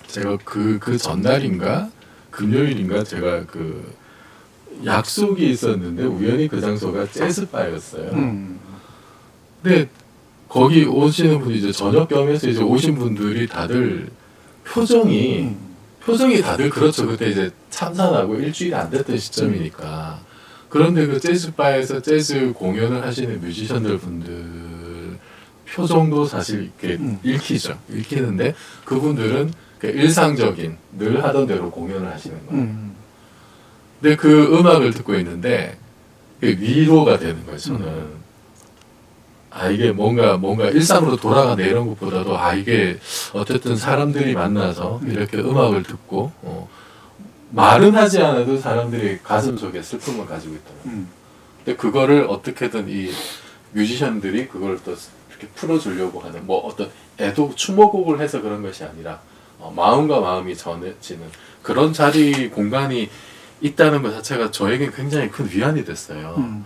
S5: 제가 그 전날인가 금요일인가 제가 그 약속이 있었는데 우연히 그 장소가 재즈바였어요. 근데 거기 오시는 분이 이제 저녁 겸해서 이제 오신 분들이 다들 표정이 다들 그렇죠. 그때 이제 참사나고 일주일이 안 됐던 시점이니까. 그런데 그 재즈바에서 재즈 공연을 하시는 뮤지션들 분들 표정도 사실 이렇게 읽히죠. 읽히는데 그분들은 일상적인 늘 하던 대로 공연을 하시는 거예요. 근데 그 음악을 듣고 있는데 위로가 되는 거예요. 저는 이게 뭔가 일상으로 돌아가네 이런 것보다도 이게 어쨌든 사람들이 만나서 이렇게 음악을 듣고 말은 하지 않아도 사람들이 가슴 속에 슬픔을 가지고 있더라고요. 근데 그거를 어떻게든 이 뮤지션들이 그걸 또 이렇게 풀어주려고 하는 뭐 어떤 애도 추모곡을 해서 그런 것이 아니라 마음과 마음이 전해지는 그런 자리 공간이 있다는 것 자체가 저에게 굉장히 큰 위안이 됐어요.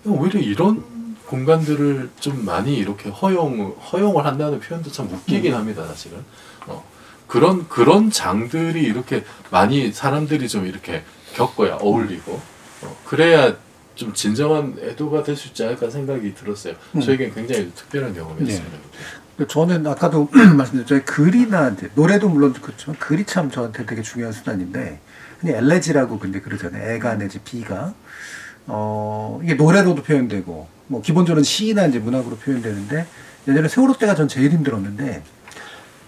S5: 오히려 이런 공간들을 좀 많이 이렇게 허용을 한다는 표현도 참 웃기긴 합니다, 사실은. 그런 장들이 이렇게 많이 사람들이 좀 이렇게 겪어야 어울리고, 그래야 좀 진정한 애도가 될 수 있지 않을까 생각이 들었어요. 저에겐 굉장히 특별한 경험이었습니다.
S2: 네. 저는 아까도 말씀드렸죠. 글이나 이제 노래도 물론 그렇지만 글이 참 저한테 되게 중요한 수단인데, 그냥 엘레지라고 근데 그러잖아요. 애가 내지 비가. 이게 노래로도 표현되고, 뭐 기본적으로 시나 이제 문학으로 표현되는데, 예전에 세월호 때가 전 제일 힘들었는데,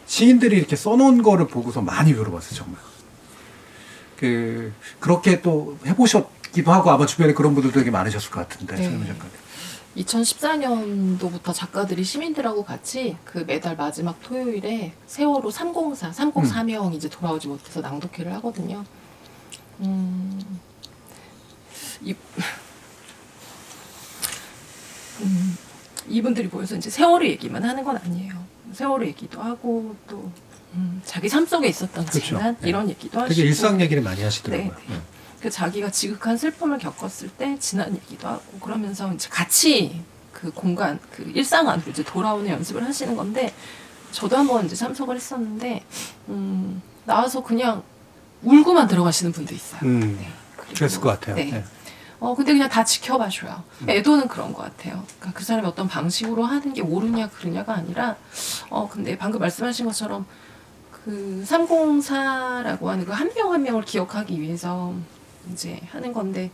S2: 시인들이 이렇게 써놓은 거를 보고서 많이 외로웠어요, 정말. 그렇게 또 해보셨기도 하고, 아마 주변에 그런 분들도 되게 많으셨을 것 같은데, 서유미 작가님.
S4: 2014년도부터 작가들이 시민들하고 같이 그 매달 마지막 토요일에 세월호 304명 이제 돌아오지 못해서 낭독회를 하거든요. 이분들이 모여서 이제 세월호 얘기만 하는 건 아니에요. 세월호 얘기도 하고 또 자기 삶 속에 있었던 재난 이런 얘기도 하시고
S2: 되게 일상 얘기를 많이 하시더라고요.
S4: 네. 그 자기가 지극한 슬픔을 겪었을 때 지난 얘기도 하고 그러면서 이제 같이 그 공간 그 일상 안으로 이제 돌아오는 연습을 하시는 건데 저도 한번 이제 참석을 했었는데 나와서 그냥 울고만 들어가시는 분도 있어요. 네.
S2: 그랬을 것 같아요.
S4: 네.
S2: 네.
S4: 근데 그냥 다 지켜봐줘요. 애도는 그런 것 같아요. 그러니까 그 사람이 어떤 방식으로 하는 게 옳으냐 그르냐가 아니라, 근데 방금 말씀하신 것처럼 그 304라고 하는 그 한 명 한 명을 기억하기 위해서 이제 하는 건데,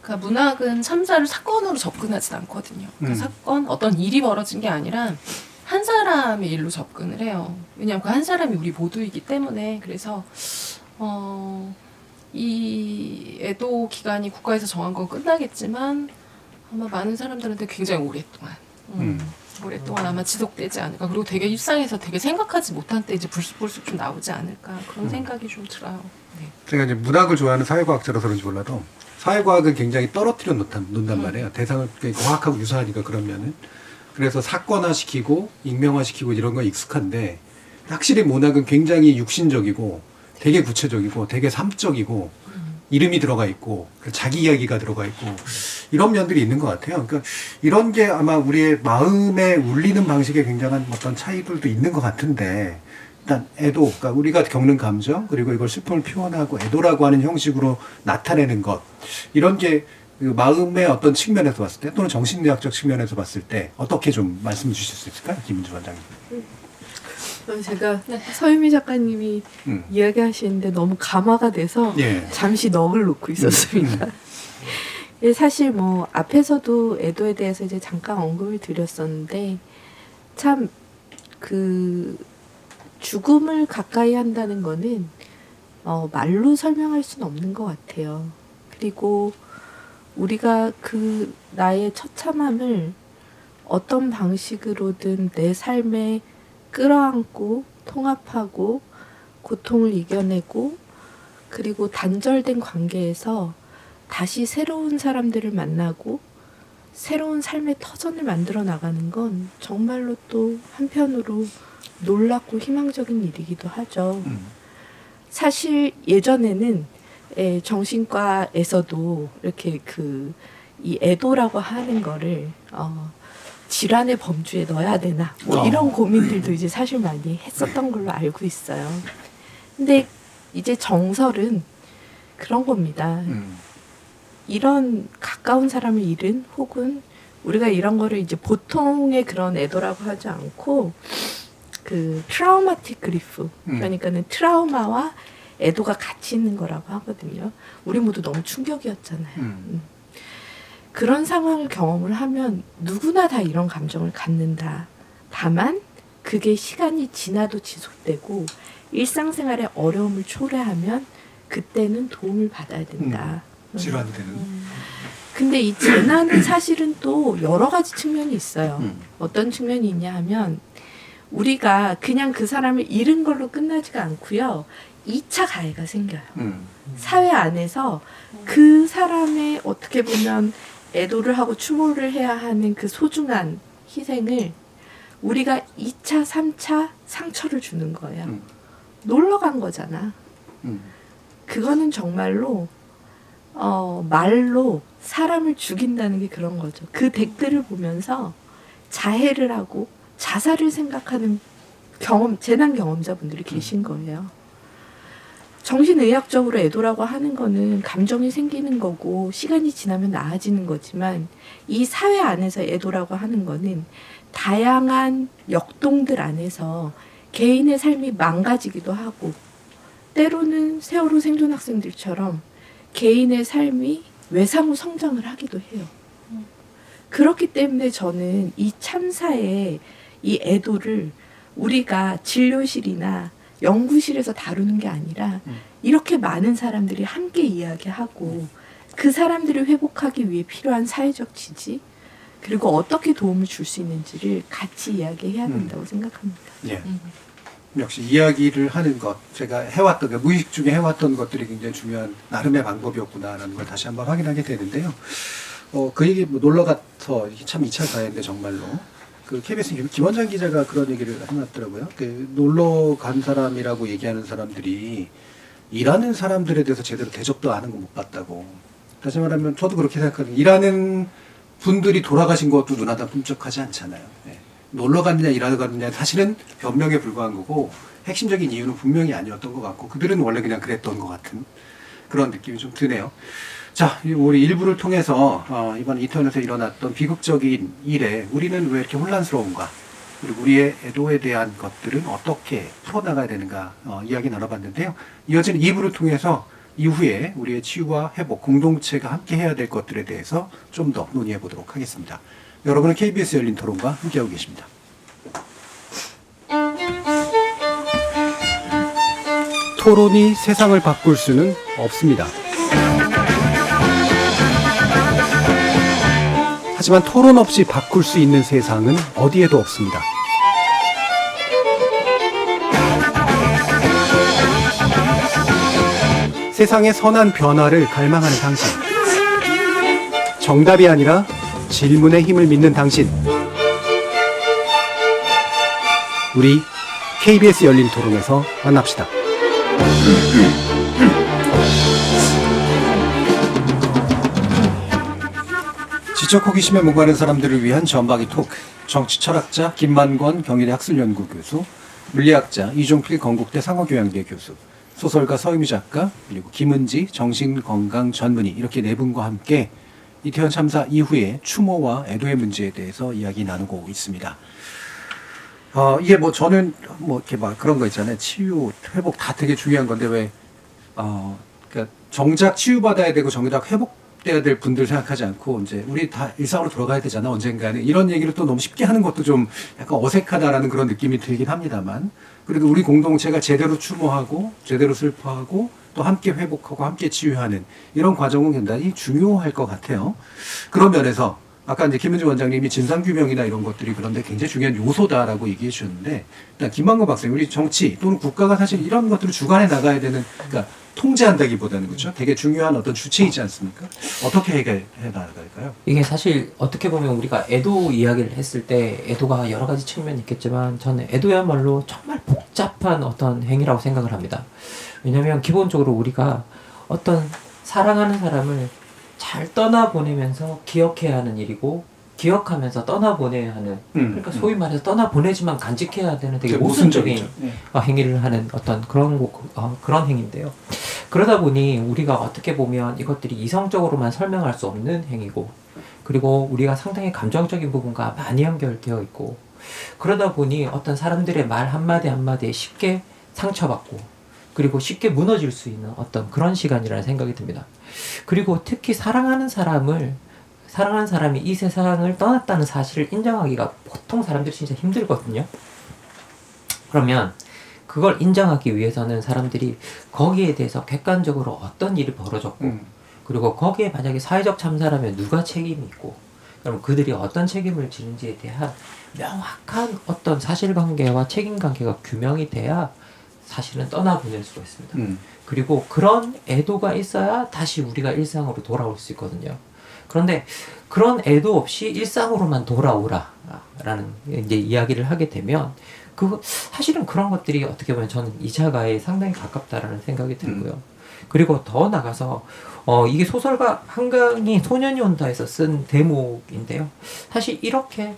S4: 그러니까 문학은 참사를 사건으로 접근하진 않거든요. 그러니까 사건, 어떤 일이 벌어진 게 아니라 한 사람의 일로 접근을 해요. 왜냐하면 그 한 사람이 우리 모두이기 때문에. 그래서 이 애도 기간이 국가에서 정한 건 끝나겠지만 아마 많은 사람들한테 굉장히 오랫동안 아마 지속되지 않을까. 그리고 되게 일상에서 되게 생각하지 못한 때 이제 불쑥불쑥 좀 나오지 않을까 그런 생각이 좀 들어요. 네.
S2: 제가 이제 문학을 좋아하는 사회과학자라서 그런지 몰라도 사회과학은 굉장히 떨어뜨려 놓단 말이에요. 대상을 과학하고 유사하니까 그러면은. 그래서 사건화시키고 익명화시키고 이런 거 익숙한데 확실히 문학은 굉장히 육신적이고 되게 구체적이고 되게 삶적이고 이름이 들어가 있고 자기 이야기가 들어가 있고 이런 면들이 있는 것 같아요. 그러니까 이런 게 아마 우리의 마음에 울리는 방식에 굉장한 어떤 차이들도 있는 것 같은데 일단 애도, 그러니까 우리가 겪는 감정 그리고 이걸 슬픔을 표현하고 애도라고 하는 형식으로 나타내는 것 이런 게 그 마음의 어떤 측면에서 봤을 때 또는 정신의학적 측면에서 봤을 때 어떻게 좀 말씀 주실 수 있을까요? 김민주 원장님.
S6: 제가 서유미 작가님이 이야기하시는데 너무 감화가 돼서 잠시 넋을 놓고 있었습니다. 사실 뭐 앞에서도 애도에 대해서 이제 잠깐 언급을 드렸었는데 참 그 죽음을 가까이 한다는 거는 말로 설명할 수는 없는 것 같아요. 그리고 우리가 그 나의 처참함을 어떤 방식으로든 내 삶에 끌어안고 통합하고 고통을 이겨내고 그리고 단절된 관계에서 다시 새로운 사람들을 만나고 새로운 삶의 터전을 만들어 나가는 건 정말로 또 한편으로 놀랍고 희망적인 일이기도 하죠. 사실 예전에는 정신과에서도 이렇게 이 애도라고 하는 거를 질환의 범주에 넣어야 되나 뭐 이런 고민들도 이제 사실 많이 했었던 걸로 알고 있어요. 근데 이제 정설은 그런 겁니다. 이런 가까운 사람을 잃은 혹은 우리가 이런 거를 이제 보통의 그런 애도라고 하지 않고 그 트라우마틱 그리프 그러니까는 트라우마와 애도가 같이 있는 거라고 하거든요. 우리 모두 너무 충격이었잖아요. 그런 상황을 경험을 하면 누구나 다 이런 감정을 갖는다. 다만 그게 시간이 지나도 지속되고 일상생활의 어려움을 초래하면 그때는 도움을 받아야 된다.
S2: 질환이 되는.
S6: 근데 이 재난은 사실은 또 여러 가지 측면이 있어요. 어떤 측면이 있냐 하면 우리가 그냥 그 사람을 잃은 걸로 끝나지가 않고요. 2차 가해가 생겨요. 사회 안에서 그 사람의 어떻게 보면 애도를 하고 추모를 해야 하는 그 소중한 희생을 우리가 2차, 3차 상처를 주는 거예요. 놀러 간 거잖아. 그거는 정말로 말로 사람을 죽인다는 게 그런 거죠. 그 댓글을 보면서 자해를 하고 자살을 생각하는 재난 경험자분들이 계신 거예요. 정신의학적으로 애도라고 하는 거는 감정이 생기는 거고 시간이 지나면 나아지는 거지만 이 사회 안에서 애도라고 하는 거는 다양한 역동들 안에서 개인의 삶이 망가지기도 하고 때로는 세월호 생존 학생들처럼 개인의 삶이 외상후 성장을 하기도 해요. 그렇기 때문에 저는 이 참사의 이 애도를 우리가 진료실이나 연구실에서 다루는 게 아니라 이렇게 많은 사람들이 함께 이야기하고 그 사람들을 회복하기 위해 필요한 사회적 지지 그리고 어떻게 도움을 줄 수 있는지를 같이 이야기해야 된다고 생각합니다.
S2: 예. 역시 이야기를 하는 것, 제가 해왔던, 무의식 중에 해왔던 것들이 굉장히 중요한 나름의 방법이었구나라는 걸 다시 한번 확인하게 되는데요. 그 얘기 놀러 가서 참 2차 가해인데 정말로 그 KBS 김원장 기자가 그런 얘기를 해놨더라고요. 그 놀러 간 사람이라고 얘기하는 사람들이 일하는 사람들에 대해서 제대로 대접도 하는 거 못 봤다고. 다시 말하면 저도 그렇게 생각하는 일하는 분들이 돌아가신 것도 눈하다 꿈쩍하지 않잖아요. 네. 놀러 갔느냐 일하러 갔느냐 사실은 변명에 불과한 거고 핵심적인 이유는 분명히 아니었던 것 같고 그들은 원래 그냥 그랬던 것 같은 그런 느낌이 좀 드네요. 자, 우리 일부를 통해서 이번 이태원에서 일어났던 비극적인 일에 우리는 왜 이렇게 혼란스러운가 그리고 우리의 애도에 대한 것들은 어떻게 풀어나가야 되는가 이야기 나눠봤는데요. 이어지는 2부를 통해서 이후에 우리의 치유와 회복, 공동체가 함께 해야 될 것들에 대해서 좀 더 논의해 보도록 하겠습니다. 여러분은 KBS 열린 토론과 함께하고 계십니다. 토론이 세상을 바꿀 수는 없습니다. 하지만 토론 없이 바꿀 수 있는 세상은 어디에도 없습니다. 세상의 선한 변화를 갈망하는 당신. 정답이 아니라 질문의 힘을 믿는 당신. 우리 KBS 열린 토론에서 만납시다. 지적 호기심에 목마른 사람들을 위한 전방위 토크. 정치 철학자 김만권 경희대 학술연구 교수, 물리학자 이종필 건국대 상어교양대 교수, 소설가 서유미 작가, 그리고 김은지 정신건강 전문의 이렇게 네 분과 함께 이태원 참사 이후에 추모와 애도의 문제에 대해서 이야기 나누고 있습니다. 이게 뭐 저는 뭐 이렇게 막 그런 거 있잖아요. 치유, 회복 다 되게 중요한 건데 왜 그러니까 정작 치유받아야 되고 정작 회복돼야 될 분들 생각하지 않고 이제 우리 다 일상으로 돌아가야 되잖아 언젠가는 이런 얘기를 또 너무 쉽게 하는 것도 좀 약간 어색하다라는 그런 느낌이 들긴 합니다만 그래도 우리 공동체가 제대로 추모하고 제대로 슬퍼하고 또 함께 회복하고 함께 치유하는 이런 과정은 굉장히 중요할 것 같아요. 그런 면에서 아까 이제 김은지 원장님이 진상규명이나 이런 것들이 그런데 굉장히 중요한 요소다라고 얘기해 주셨는데 일단 김만권 박사님 우리 정치 또는 국가가 사실 이런 것들을 주관해 나가야 되는 그러니까 통제한다기보다는 그렇죠. 되게 중요한 어떤 주체이지 않습니까? 어떻게 해결해 나갈까요?
S7: 이게 사실 어떻게 보면 우리가 애도 이야기를 했을 때 애도가 여러 가지 측면이 있겠지만 저는 애도야말로 정말 복잡한 어떤 행위라고 생각을 합니다. 왜냐하면 기본적으로 우리가 어떤 사랑하는 사람을 잘 떠나보내면서 기억해야 하는 일이고 기억하면서 떠나보내야 하는 그러니까 소위 말해서 떠나보내지만 간직해야 되는 되게 모순적인 행위를 하는 어떤 그런 행위인데요. 그러다 보니 우리가 어떻게 보면 이것들이 이성적으로만 설명할 수 없는 행위고, 그리고 우리가 상당히 감정적인 부분과 많이 연결되어 있고, 그러다 보니 어떤 사람들의 말 한마디 한마디에 쉽게 상처받고, 그리고 쉽게 무너질 수 있는 어떤 그런 시간이라는 생각이 듭니다. 그리고 특히 사랑하는 사람이 이 세상을 떠났다는 사실을 인정하기가 보통 사람들이 진짜 힘들거든요. 그러면 그걸 인정하기 위해서는 사람들이 거기에 대해서 객관적으로 어떤 일이 벌어졌고, 그리고 거기에 만약에 사회적 참사라면 누가 책임이 있고, 그럼 그들이 어떤 책임을 지는지에 대한 명확한 어떤 사실관계와 책임관계가 규명이 돼야 사실은 떠나보낼 수가 있습니다. 그리고 그런 애도가 있어야 다시 우리가 일상으로 돌아올 수 있거든요. 그런데 그런 애도 없이 일상으로만 돌아오라라는 이제 이야기를 하게 되면, 사실은 그런 것들이 어떻게 보면 저는 이 자가에 상당히 가깝다라는 생각이 들고요. 그리고 더 나가서 이게 소설가 한강이 소년이 온다에서 쓴 대목인데요. 사실 이렇게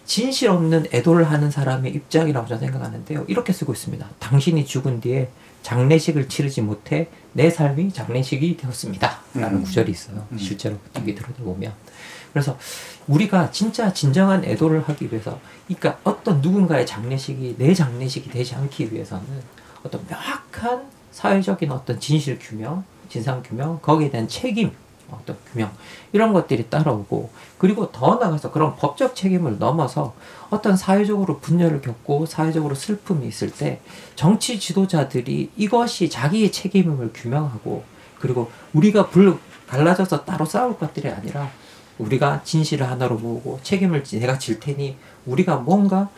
S7: 진실 없는 애도를 하는 사람의 입장이라고 저는 생각하는데요. 이렇게 쓰고 있습니다. 당신이 죽은 뒤에 장례식을 치르지 못해 내 삶이 장례식이 되었습니다. 라는 구절이 있어요. 실제로 여기 들어보면. 그래서 우리가 진짜 진정한 애도를 하기 위해서, 그러니까 어떤 누군가의 장례식이 내 장례식이 되지 않기 위해서는 어떤 명확한 사회적인 어떤 진실 규명, 진상 규명, 거기에 대한 책임, 어떤 규명, 이런 것들이 따라오고, 그리고 더 나아가서 그런 법적 책임을 넘어서 어떤 사회적으로 분열을 겪고 사회적으로 슬픔이 있을 때 정치 지도자들이 이것이 자기의 책임임을 규명하고, 그리고 우리가 갈라져서 따로 싸울 것들이 아니라 우리가 진실을 하나로 모으고 책임을 내가 질 테니 우리가 뭔가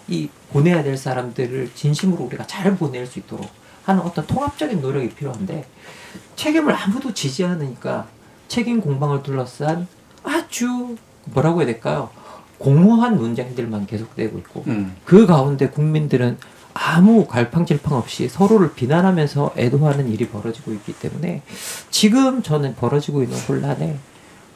S7: 이 보내야 될 사람들을 진심으로 우리가 잘 보낼 수 있도록 하는 어떤 통합적인 노력이 필요한데, 책임을 아무도 지지 않으니까 책임 공방을 둘러싼 아주 뭐라고 해야 될까요? 공허한 논쟁들만 계속되고 있고, 그 가운데 국민들은 아무 갈팡질팡 없이 서로를 비난하면서 애도하는 일이 벌어지고 있기 때문에 지금 저는 벌어지고 있는 혼란에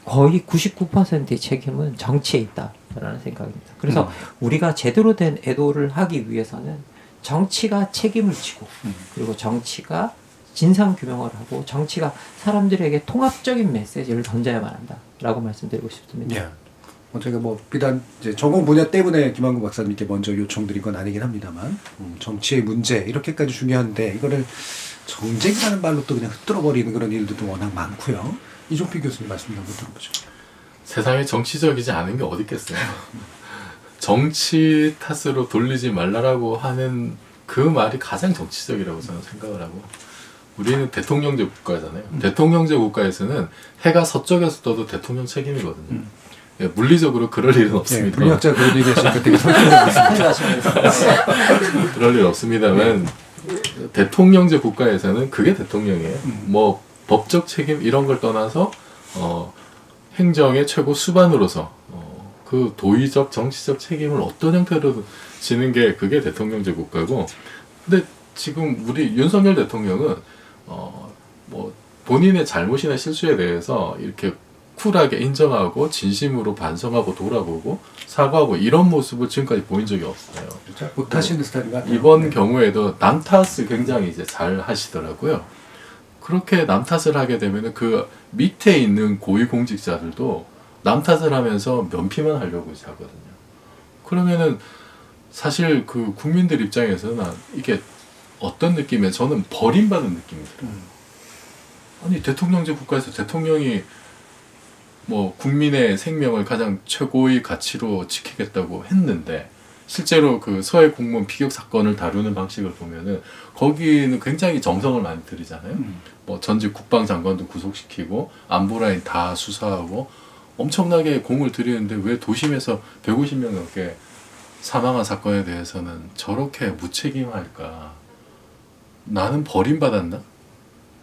S7: 거의 99%의 책임은 정치에 있다라는 생각입니다. 그래서 우리가 제대로 된 애도를 하기 위해서는 정치가 책임을 지고, 그리고 정치가 진상규명을 하고, 정치가 사람들에게 통합적인 메시지를 던져야만 한다라고 말씀드리고 싶습니다.
S2: 예. 제가 비단 이제 전공 분야 때문에 김한국 박사님께 먼저 요청드린 건 아니긴 합니다만, 정치의 문제 이렇게까지 중요한데 이거를 정쟁이라는 말로 또 그냥 흩뚫어버리는 그런 일들도 워낙 많고요. 이종필 교수님 말씀 한번 들어보죠.
S5: 세상에 정치적이지 않은 게 어디 있겠어요. 정치 탓으로 돌리지 말라라고 하는 그 말이 가장 정치적이라고 저는 생각을 하고, 우리는 대통령제 국가잖아요. 대통령제 국가에서는 해가 서쪽에서 떠도 대통령 책임이거든요. 예, 물리적으로 그럴 일은 없습니다.
S2: 물리학자 그런 얘기 하시니까 되게 설득력이 있습니다.
S5: 그럴 일 없습니다만, 대통령제 국가에서는 그게 대통령이에요. 뭐 법적 책임 이런 걸 떠나서 행정의 최고 수반으로서 그 도의적 정치적 책임을 어떤 형태로 지는 게 그게 대통령제 국가고, 근데 지금 우리 윤석열 대통령은 뭐 본인의 잘못이나 실수에 대해서 이렇게 쿨하게 인정하고 진심으로 반성하고 돌아보고 사과하고 이런 모습을 지금까지 보인 적이 없어요.
S2: 못하시는 스타일인 것 같아요.
S5: 이번 경우에도 남 탓을 굉장히 이제 잘 하시더라고요. 그렇게 남 탓을 하게 되면 그 밑에 있는 고위공직자들도 남 탓을 하면서 면피만 하려고 이제 하거든요. 그러면은 사실 그 국민들 입장에서는 이게 어떤 느낌이에요? 저는 버림받은 느낌이 들어요. 아니 대통령제 국가에서 대통령이 뭐 국민의 생명을 가장 최고의 가치로 지키겠다고 했는데, 실제로 그 서해 공무원 피격 사건을 다루는 방식을 보면은 거기는 굉장히 정성을 많이 들이잖아요. 뭐 전직 국방장관도 구속시키고 안보라인 다 수사하고 엄청나게 공을 들이는데 왜 도심에서 150명 넘게 사망한 사건에 대해서는 저렇게 무책임할까? 나는 버림받았나?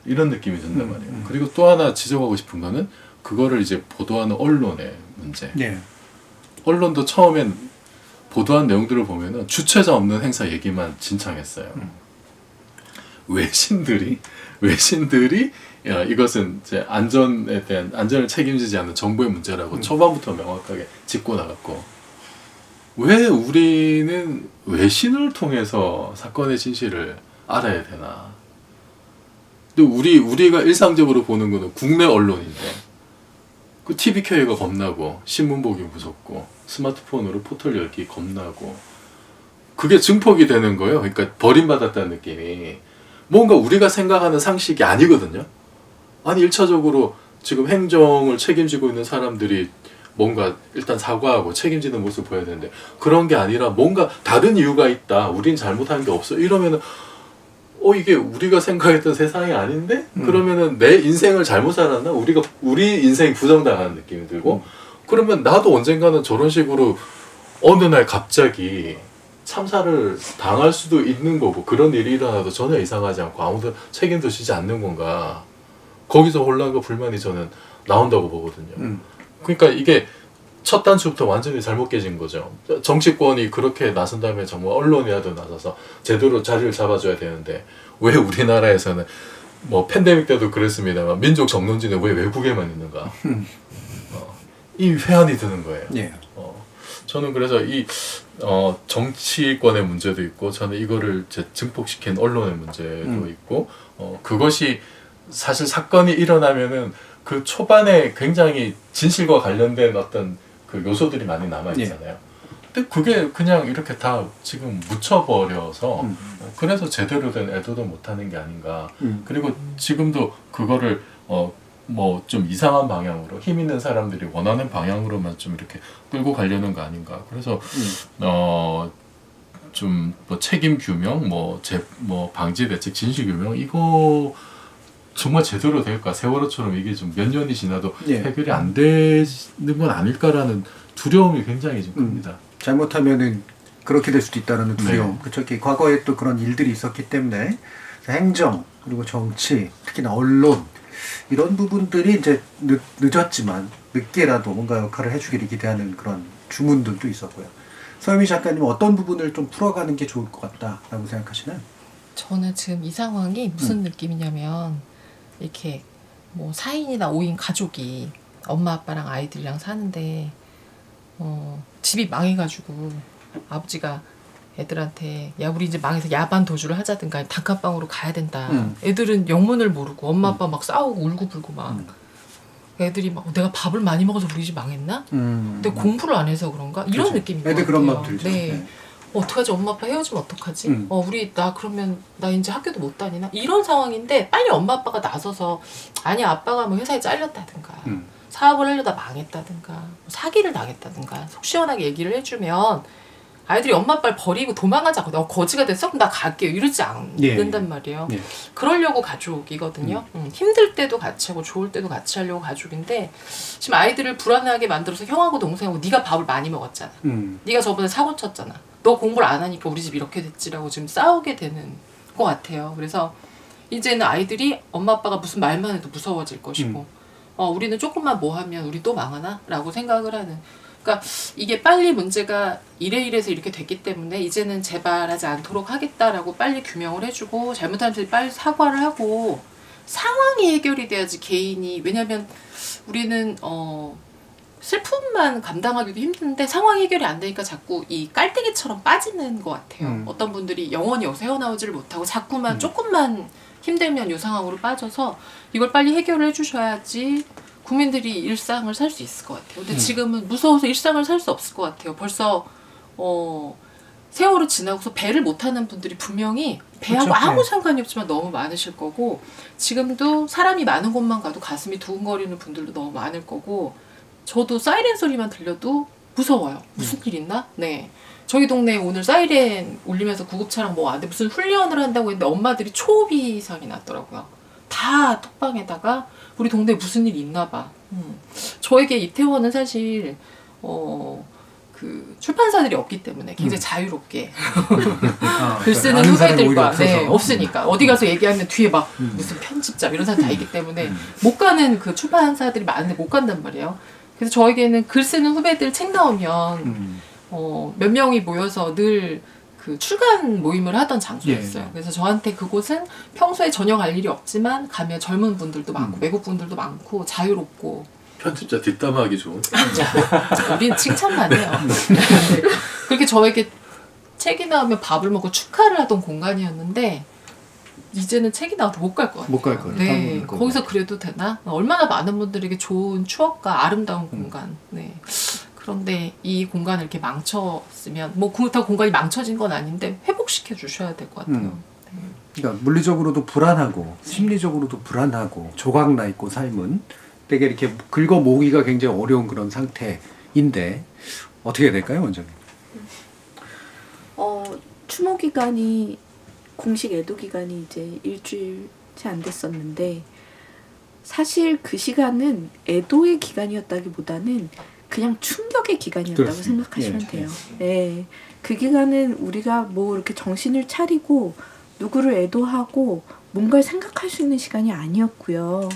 S5: 이런 느낌이 든단 말이에요. 그리고 또 하나 지적하고 싶은 거는 그거를 이제 보도하는 언론의 문제.
S2: 예.
S5: 언론도 처음엔 보도한 내용들을 보면은 주체자 없는 행사 얘기만 진창했어요. 외신들이 야, 이것은 이제 안전에 대한 안전을 책임지지 않는 정부의 문제라고 초반부터 명확하게 짚고 나갔고, 왜 우리는 외신을 통해서 사건의 진실을 알아야 되나? 근데 우리가 일상적으로 보는 거는 국내 언론인데 그 TV 켜기가 겁나고 신문 보기 무섭고 스마트폰으로 포털 열기 겁나고 그게 증폭이 되는 거예요. 그러니까 버림받았다는 느낌이 뭔가 우리가 생각하는 상식이 아니거든요. 아니 1차적으로 지금 행정을 책임지고 있는 사람들이 뭔가 일단 사과하고 책임지는 모습을 보여야 되는데 그런 게 아니라 뭔가 다른 이유가 있다. 우린 잘못한 게 없어. 이러면은 이게 우리가 생각했던 세상이 아닌데? 그러면은 내 인생을 잘못 살았나? 우리 인생이 부정당하는 느낌이 들고 그러면 나도 언젠가는 저런 식으로 어느 날 갑자기 참사를 당할 수도 있는 거고 그런 일이 일어나도 전혀 이상하지 않고 아무도 책임도 지지 않는 건가. 거기서 혼란과 불만이 저는 나온다고 보거든요. 그러니까 이게 첫 단추부터 완전히 잘못 깨진 거죠. 정치권이 그렇게 나선 다음에 정말 언론이라도 나서서 제대로 자리를 잡아줘야 되는데 왜 우리나라에서는 뭐 팬데믹 때도 그랬습니다만 민족 정론지는 왜 외국에만 있는가? 이 회한이 드는 거예요.
S2: 예.
S5: 저는 그래서 이 정치권의 문제도 있고 저는 이거를 증폭시킨 언론의 문제도 있고 그것이 사실 사건이 일어나면은 그 초반에 굉장히 진실과 관련된 어떤 그 요소들이 많이 남아있잖아요. 근데 그게 그냥 이렇게 다 지금 묻혀버려서 그래서 제대로 된 애도도 못하는 게 아닌가. 그리고 지금도 그거를 뭐 좀 이상한 방향으로 힘 있는 사람들이 원하는 방향으로만 좀 이렇게 끌고 가려는 거 아닌가. 그래서 좀 뭐 책임 규명, 뭐 방지 대책, 진실 규명 이거 정말 제대로 될까? 세월호처럼 이게 좀 몇 년이 지나도 해결이 안 되는 건 아닐까라는 두려움이 굉장히 좀 큽니다.
S2: 잘못하면은 그렇게 될 수도 있다는 두려움. 그렇죠. 과거에 또 그런 일들이 있었기 때문에 행정 그리고 정치, 특히나 언론 이런 부분들이 이제 늦었지만 늦게라도 뭔가 역할을 해주기를 기대하는 그런 주문들도 있었고요. 서유미 작가님은 어떤 부분을 좀 풀어가는 게 좋을 것 같다라고 생각하시나요?
S4: 저는 지금 이 상황이 무슨 느낌이냐면 이렇게 뭐 4인이나 5인 가족이 엄마 아빠랑 아이들이랑 사는데 집이 망해가지고 아버지가 애들한테 야 우리 이제 망해서 야반 도주를 하자든가 단칸방으로 가야 된다. 애들은 영문을 모르고 엄마 아빠 막 싸우고 울고불고 막 애들이 막 내가 밥을 많이 먹어서 우리 집 망했나? 근데 공부를 안 해서 그런가? 이런
S2: 그렇죠.
S4: 느낌인 것
S2: 애들
S4: 같아요.
S2: 그런 마음 들죠.
S4: 네. 어떡하지? 엄마 아빠 헤어지면 어떡하지? 우리 나 그러면 나 이제 학교도 못 다니나? 이런 상황인데 빨리 엄마 아빠가 나서서 아니 아빠가 뭐 회사에 잘렸다든가 사업을 하려다 망했다든가 뭐 사기를 당했다든가 속 시원하게 얘기를 해주면 아이들이 엄마 아빠를 버리고 도망가지 않고 너 거지가 됐어? 그럼 나 갈게요. 이러지 않는단 말이에요. 그러려고 가족이거든요. 힘들 때도 같이 하고 좋을 때도 같이 하려고 가족인데 지금 아이들을 불안하게 만들어서 형하고 동생하고 네가 밥을 많이 먹었잖아. 네가 저번에 사고 쳤잖아. 너 공부를 안 하니까 우리 집 이렇게 됐지라고 지금 싸우게 되는 것 같아요. 그래서 이제는 아이들이 엄마 아빠가 무슨 말만 해도 무서워질 것이고 우리는 조금만 뭐 하면 우리 또 망하나? 라고 생각을 하는. 그러니까 이게 빨리 문제가 이래서 이렇게 됐기 때문에 이제는 재발하지 않도록 하겠다라고 빨리 규명을 해주고 잘못한 사람들이 빨리 사과를 하고 상황이 해결이 돼야지 개인이. 왜냐면 우리는 슬픔만 감당하기도 힘든데 상황이 해결이 안 되니까 자꾸 이 깔때기처럼 빠지는 것 같아요. 어떤 분들이 영원히 여기서 헤어나오지를 못하고 자꾸만 조금만 힘들면 요 상황으로 빠져서 이걸 빨리 해결을 해주셔야지 국민들이 일상을 살 수 있을 것 같아요. 근데 지금은 무서워서 일상을 살 수 없을 것 같아요. 벌써 세월을 지나고서 배를 못 타는 분들이 분명히 배하고
S2: 그렇죠.
S4: 아무 상관이 없지만 너무 많으실 거고 지금도 사람이 많은 곳만 가도 가슴이 두근거리는 분들도 너무 많을 거고 저도 사이렌 소리만 들려도 무서워요. 무슨 일 있나? 네. 저희 동네에 오늘 사이렌 울리면서 구급차랑 뭐 안돼 무슨 훈련을 한다고 했는데 엄마들이 초호비 이상이 났더라고요. 다 톡방에다가 우리 동네에 무슨 일이 있나 봐. 저에게 이태원은 사실 그 출판사들이 없기 때문에 굉장히 자유롭게 글 쓰는 후배들과 없으니까 어디 가서 얘기하면 뒤에 막 무슨 편집자 이런 사람 다 있기 때문에 못 가는 그 출판사들이 많은데 못 간단 말이에요. 그래서 저에게는 글 쓰는 후배들 책 나오면 몇 명이 모여서 늘 그 출간 모임을 하던 장소였어요. 그래서 저한테 그곳은 평소에 전혀 갈 일이 없지만 가면 젊은 분들도 많고 외국 분들도 많고 자유롭고
S5: 편집자 뒷담화하기 좋은.
S4: 우린 칭찬만 해요. 그렇게 저에게 책이 나오면 밥을 먹고 축하를 하던 공간이었는데 이제는 책이 나와도 못 갈 것 같아요.
S2: 못 갈 거예요.
S4: 네, 거기서 그래도 되나? 얼마나 많은 분들에게 좋은 추억과 아름다운 공간. 네. 그런데 이 공간을 이렇게 망쳤으면 뭐 그렇다고 공간이 망쳐진 건 아닌데 회복시켜 주셔야 될 것 같아요.
S2: 그러니까 물리적으로도 불안하고 심리적으로도 불안하고 조각나 있고 삶은 되게 이렇게 긁어 모으기가 굉장히 어려운 그런 상태인데 어떻게 해야 될까요, 원장님?
S6: 추모 기간이 공식 애도 기간이 이제 일주일 채 안 됐었는데 사실 그 시간은 애도의 기간이었다기보다는 그냥 충격의 기간이었다고
S2: 그렇습니다.
S6: 생각하시면 돼요. 네. 그 기간은 우리가 뭐 이렇게 정신을 차리고 누구를 애도하고 뭔가를 생각할 수 있는 시간이 아니었고요.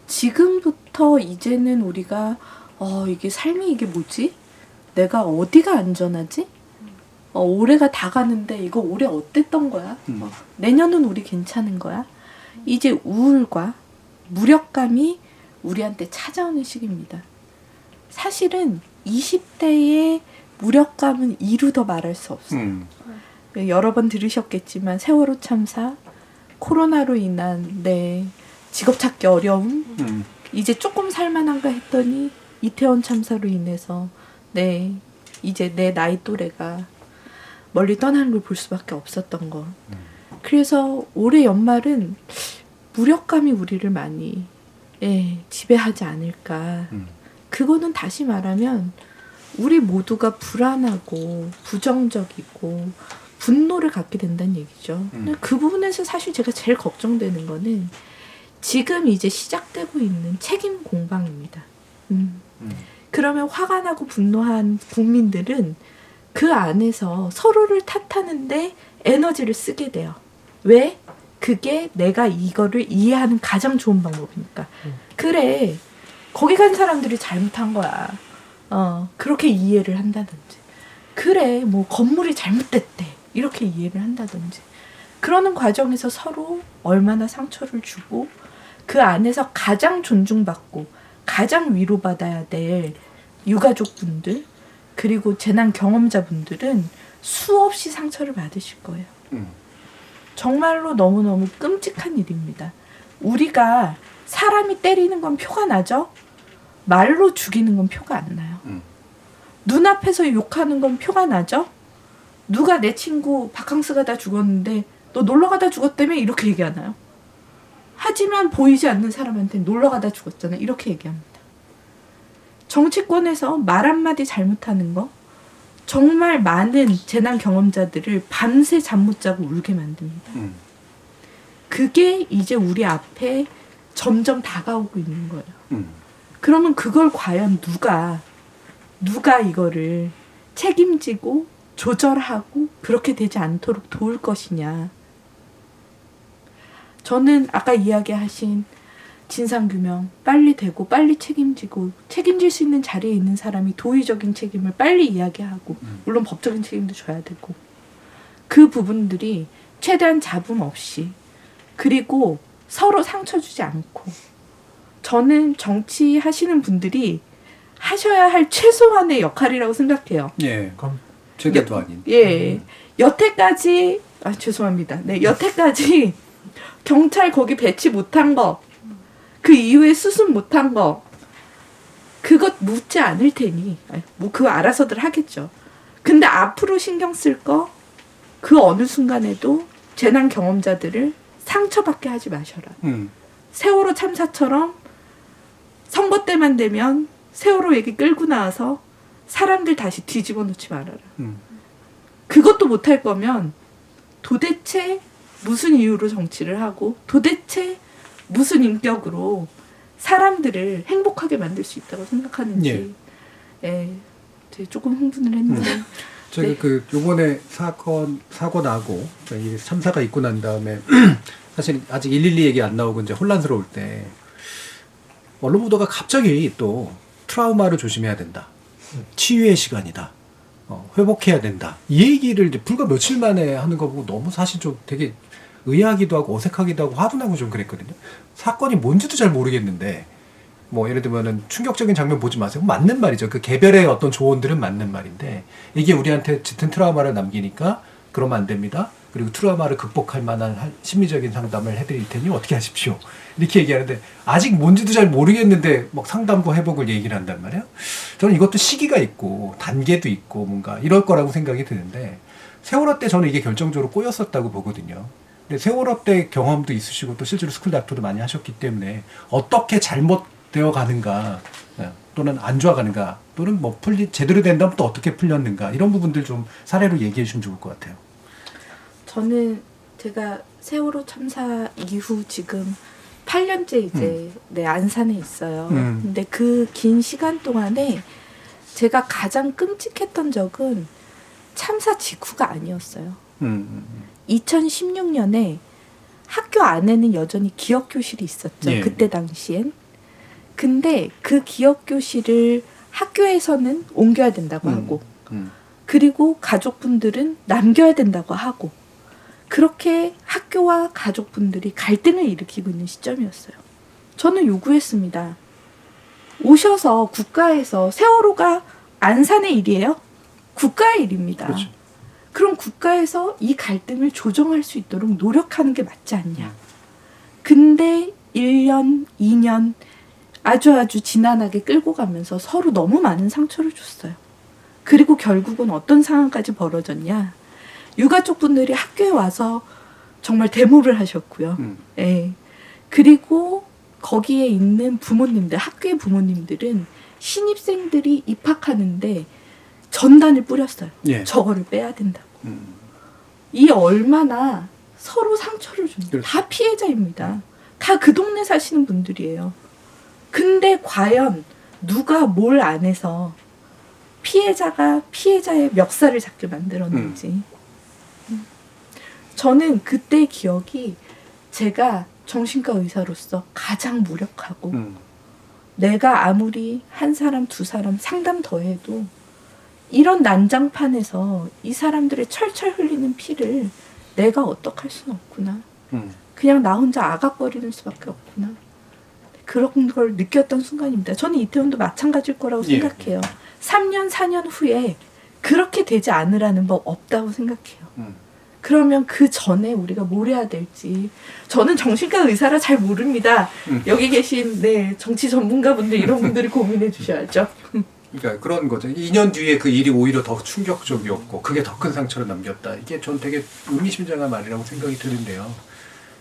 S6: 지금부터 이제는 우리가 이게 삶이 이게 뭐지? 내가 어디가 안전하지? 올해가 다 가는데 이거 올해 어땠던 거야? 내년은 우리 괜찮은 거야? 이제 우울과 무력감이 우리한테 찾아오는 시기입니다. 사실은 20대의 무력감은 이루 더 말할 수 없어요. 여러 번 들으셨겠지만 세월호 참사, 코로나로 인한 직업 찾기 어려움, 이제 조금 살만한가 했더니 이태원 참사로 인해서 이제 내 나이 또래가 멀리 떠나는 걸 볼 수밖에 없었던 것. 그래서 올해 연말은 무력감이 우리를 많이 지배하지 않을까. 그거는 다시 말하면 우리 모두가 불안하고 부정적이고 분노를 갖게 된다는 얘기죠. 그 부분에서 사실 제가 제일 걱정되는 거는 지금 이제 시작되고 있는 책임 공방입니다. 그러면 화가 나고 분노한 국민들은 그 안에서 서로를 탓하는데 에너지를 쓰게 돼요. 왜? 그게 내가 이거를 이해하는 가장 좋은 방법이니까. 그래, 거기 간 사람들이 잘못한 거야. 그렇게 이해를 한다든지. 그래, 뭐 건물이 잘못됐대. 이렇게 이해를 한다든지. 그러는 과정에서 서로 얼마나 상처를 주고 그 안에서 가장 존중받고 가장 위로받아야 될 유가족분들 그리고 재난 경험자분들은 수없이 상처를 받으실 거예요. 정말로 너무너무 끔찍한 일입니다. 우리가 사람이 때리는 건 표가 나죠? 말로 죽이는 건 표가 안 나요. 눈앞에서 욕하는 건 표가 나죠? 누가 내 친구 바캉스 가다 죽었는데 너 놀러 가다 죽었다며? 이렇게 얘기하나요? 하지만 보이지 않는 사람한테 놀러 가다 죽었잖아. 이렇게 얘기합니다. 정치권에서 말 한마디 잘못하는 거 정말 많은 재난 경험자들을 밤새 잠 못 자고 울게 만듭니다. 그게 이제 우리 앞에 점점 다가오고 있는 거예요. 그러면 그걸 과연 누가 이거를 책임지고 조절하고 그렇게 되지 않도록 도울 것이냐. 저는 아까 이야기하신 진상규명 빨리 되고 빨리 책임지고 책임질 수 있는 자리에 있는 사람이 도의적인 책임을 빨리 이야기하고 물론 법적인 책임도 져야 되고 그 부분들이 최대한 잡음 없이 그리고 서로 상처 주지 않고 저는 정치하시는 분들이 하셔야 할 최소한의 역할이라고 생각해요.
S2: 예, 그럼 최대도 아닌.
S6: 예, 여태까지 죄송합니다. 여태까지 경찰 거기 배치 못한 거, 그 이후에 수습 못한 거, 그것 묻지 않을 테니 뭐 그거 알아서들 하겠죠. 근데 앞으로 신경 쓸 거, 그 어느 순간에도 재난 경험자들을 상처받게 하지 마셔라. 세월호 참사처럼 선거 때만 되면 세월호 얘기 끌고 나와서 사람들 다시 뒤집어 놓지 말아라. 그것도 못할 거면 도대체 무슨 이유로 정치를 하고 도대체 무슨 인격으로 사람들을 행복하게 만들 수 있다고 생각하는지 제가 조금 흥분을 했는데
S2: 제가 요번에 사고 나고 이 참사가 있고 난 다음에 사실 아직 112 얘기 안 나오고 이제 혼란스러울 때 언론 보도가 갑자기 또 트라우마를 조심해야 된다. 치유의 시간이다. 회복해야 된다. 이 얘기를 이제 불과 며칠 만에 하는 거 보고 너무 사실 좀 되게 의아하기도 하고 어색하기도 하고 화도 나고 좀 그랬거든요. 사건이 뭔지도 잘 모르겠는데 뭐 예를 들면은 충격적인 장면 보지 마세요. 맞는 말이죠. 그 개별의 어떤 조언들은 맞는 말인데 이게 우리한테 짙은 트라우마를 남기니까 그러면 안 됩니다. 그리고 트라우마를 극복할 만한 심리적인 상담을 해드릴 테니 어떻게 하십시오. 이렇게 얘기하는데 아직 뭔지도 잘 모르겠는데 막 상담과 회복을 얘기를 한단 말이에요. 저는 이것도 시기가 있고 단계도 있고 뭔가 이럴 거라고 생각이 드는데 세월호 때 저는 이게 결정적으로 꼬였었다고 보거든요. 근데 세월호 때 경험도 있으시고 또 실제로 스쿨 닥터도 많이 하셨기 때문에 어떻게 잘못되어 가는가 또는 안 좋아가는가 또는 뭐 제대로 된다면 또 어떻게 풀렸는가 이런 부분들 좀 사례로 얘기해 주시면 좋을 것 같아요.
S6: 저는 제가 세월호 참사 이후 지금 8년째 이제 안산에 있어요. 근데 그 긴 시간 동안에 제가 가장 끔찍했던 적은 참사 직후가 아니었어요. 2016년에 학교 안에는 여전히 기억교실이 있었죠.
S2: 예.
S6: 그때 당시엔. 근데 그 기억교실을 학교에서는 옮겨야 된다고 하고 그리고 가족분들은 남겨야 된다고 하고 그렇게 학교와 가족분들이 갈등을 일으키고 있는 시점이었어요. 저는 요구했습니다. 오셔서 국가에서 세월호가 안산의 일이에요? 국가의 일입니다.
S2: 그렇죠.
S6: 그럼 국가에서 이 갈등을 조정할 수 있도록 노력하는 게 맞지 않냐. 근데 1년, 2년 아주 지난하게 끌고 가면서 서로 너무 많은 상처를 줬어요. 그리고 결국은 어떤 상황까지 벌어졌냐. 유가족 분들이 학교에 와서 정말 데모를 하셨고요. 예. 그리고 거기에 있는 부모님들, 학교의 부모님들은 신입생들이 입학하는데 전단을 뿌렸어요.
S2: 예.
S6: 저거를 빼야 된다고. 이 얼마나 서로 상처를 줍니다.
S2: 그렇죠.
S6: 다 피해자입니다. 다 그 동네 사시는 분들이에요. 근데 과연 누가 뭘 안 해서 피해자가 피해자의 멱살을 잡게 만들었는지. 저는 그때 기억이 제가 정신과 의사로서 가장 무력하고 내가 아무리 한 사람 두 사람 상담 더해도 이런 난장판에서 이 사람들의 철철 흘리는 피를 내가 어떡할 수는 없구나. 그냥 나 혼자 아각거리는 수밖에 없구나. 그런 걸 느꼈던 순간입니다. 저는 이태원도 마찬가지일 거라고 생각해요. 3년, 4년 후에 그렇게 되지 않으라는 법 없다고 생각해요. 그러면 그 전에 우리가 뭘 해야 될지. 저는 정신과 의사라 잘 모릅니다. 여기 계신 정치 전문가분들 이런 분들이 고민해 주셔야죠.
S2: 그러니까 그런 거죠. 2년 뒤에 그 일이 오히려 더 충격적이었고 그게 더 큰 상처를 남겼다. 이게 전 되게 의미심장한 말이라고 생각이 드는데요.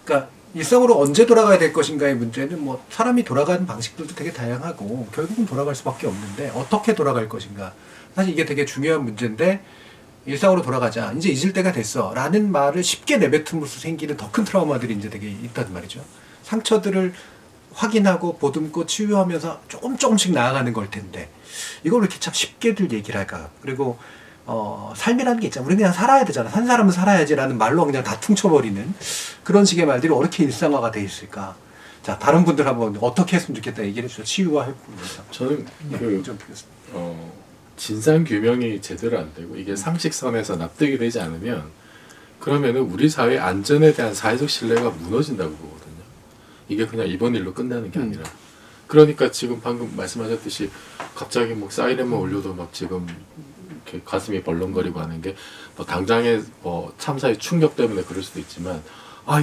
S2: 그러니까 일상으로 언제 돌아가야 될 것인가의 문제는 뭐 사람이 돌아가는 방식들도 되게 다양하고 결국은 돌아갈 수밖에 없는데 어떻게 돌아갈 것인가. 사실 이게 되게 중요한 문제인데 일상으로 돌아가자. 이제 잊을 때가 됐어. 라는 말을 쉽게 내뱉음으로써 생기는 더 큰 트라우마들이 이제 되게 있단 말이죠. 상처들을 확인하고 보듬고 치유하면서 조금씩 나아가는 걸 텐데 이걸 왜 이렇게 참 쉽게들 얘기를 할까. 그리고 삶이라는 게 있잖아. 우리는 그냥 살아야 되잖아. 산 사람은 살아야지라는 말로 그냥 다 퉁쳐버리는 그런 식의 말들이 어떻게 일상화가 돼 있을까. 자, 다른 분들 한번 어떻게 했으면 좋겠다 얘기를 해주세요. 치유와 회복에서.
S5: 저는 진상 규명이 제대로 안 되고 이게 상식선에서 납득이 되지 않으면 그러면은 우리 사회 안전에 대한 사회적 신뢰가 무너진다고 보거든요. 이게 그냥 이번 일로 끝나는 게 아니라. 그러니까 지금 방금 말씀하셨듯이 갑자기 뭐 사이렌만 울려도 막 지금 이렇게 가슴이 벌렁거리고 하는 게 뭐 당장의 참사의 충격 때문에 그럴 수도 있지만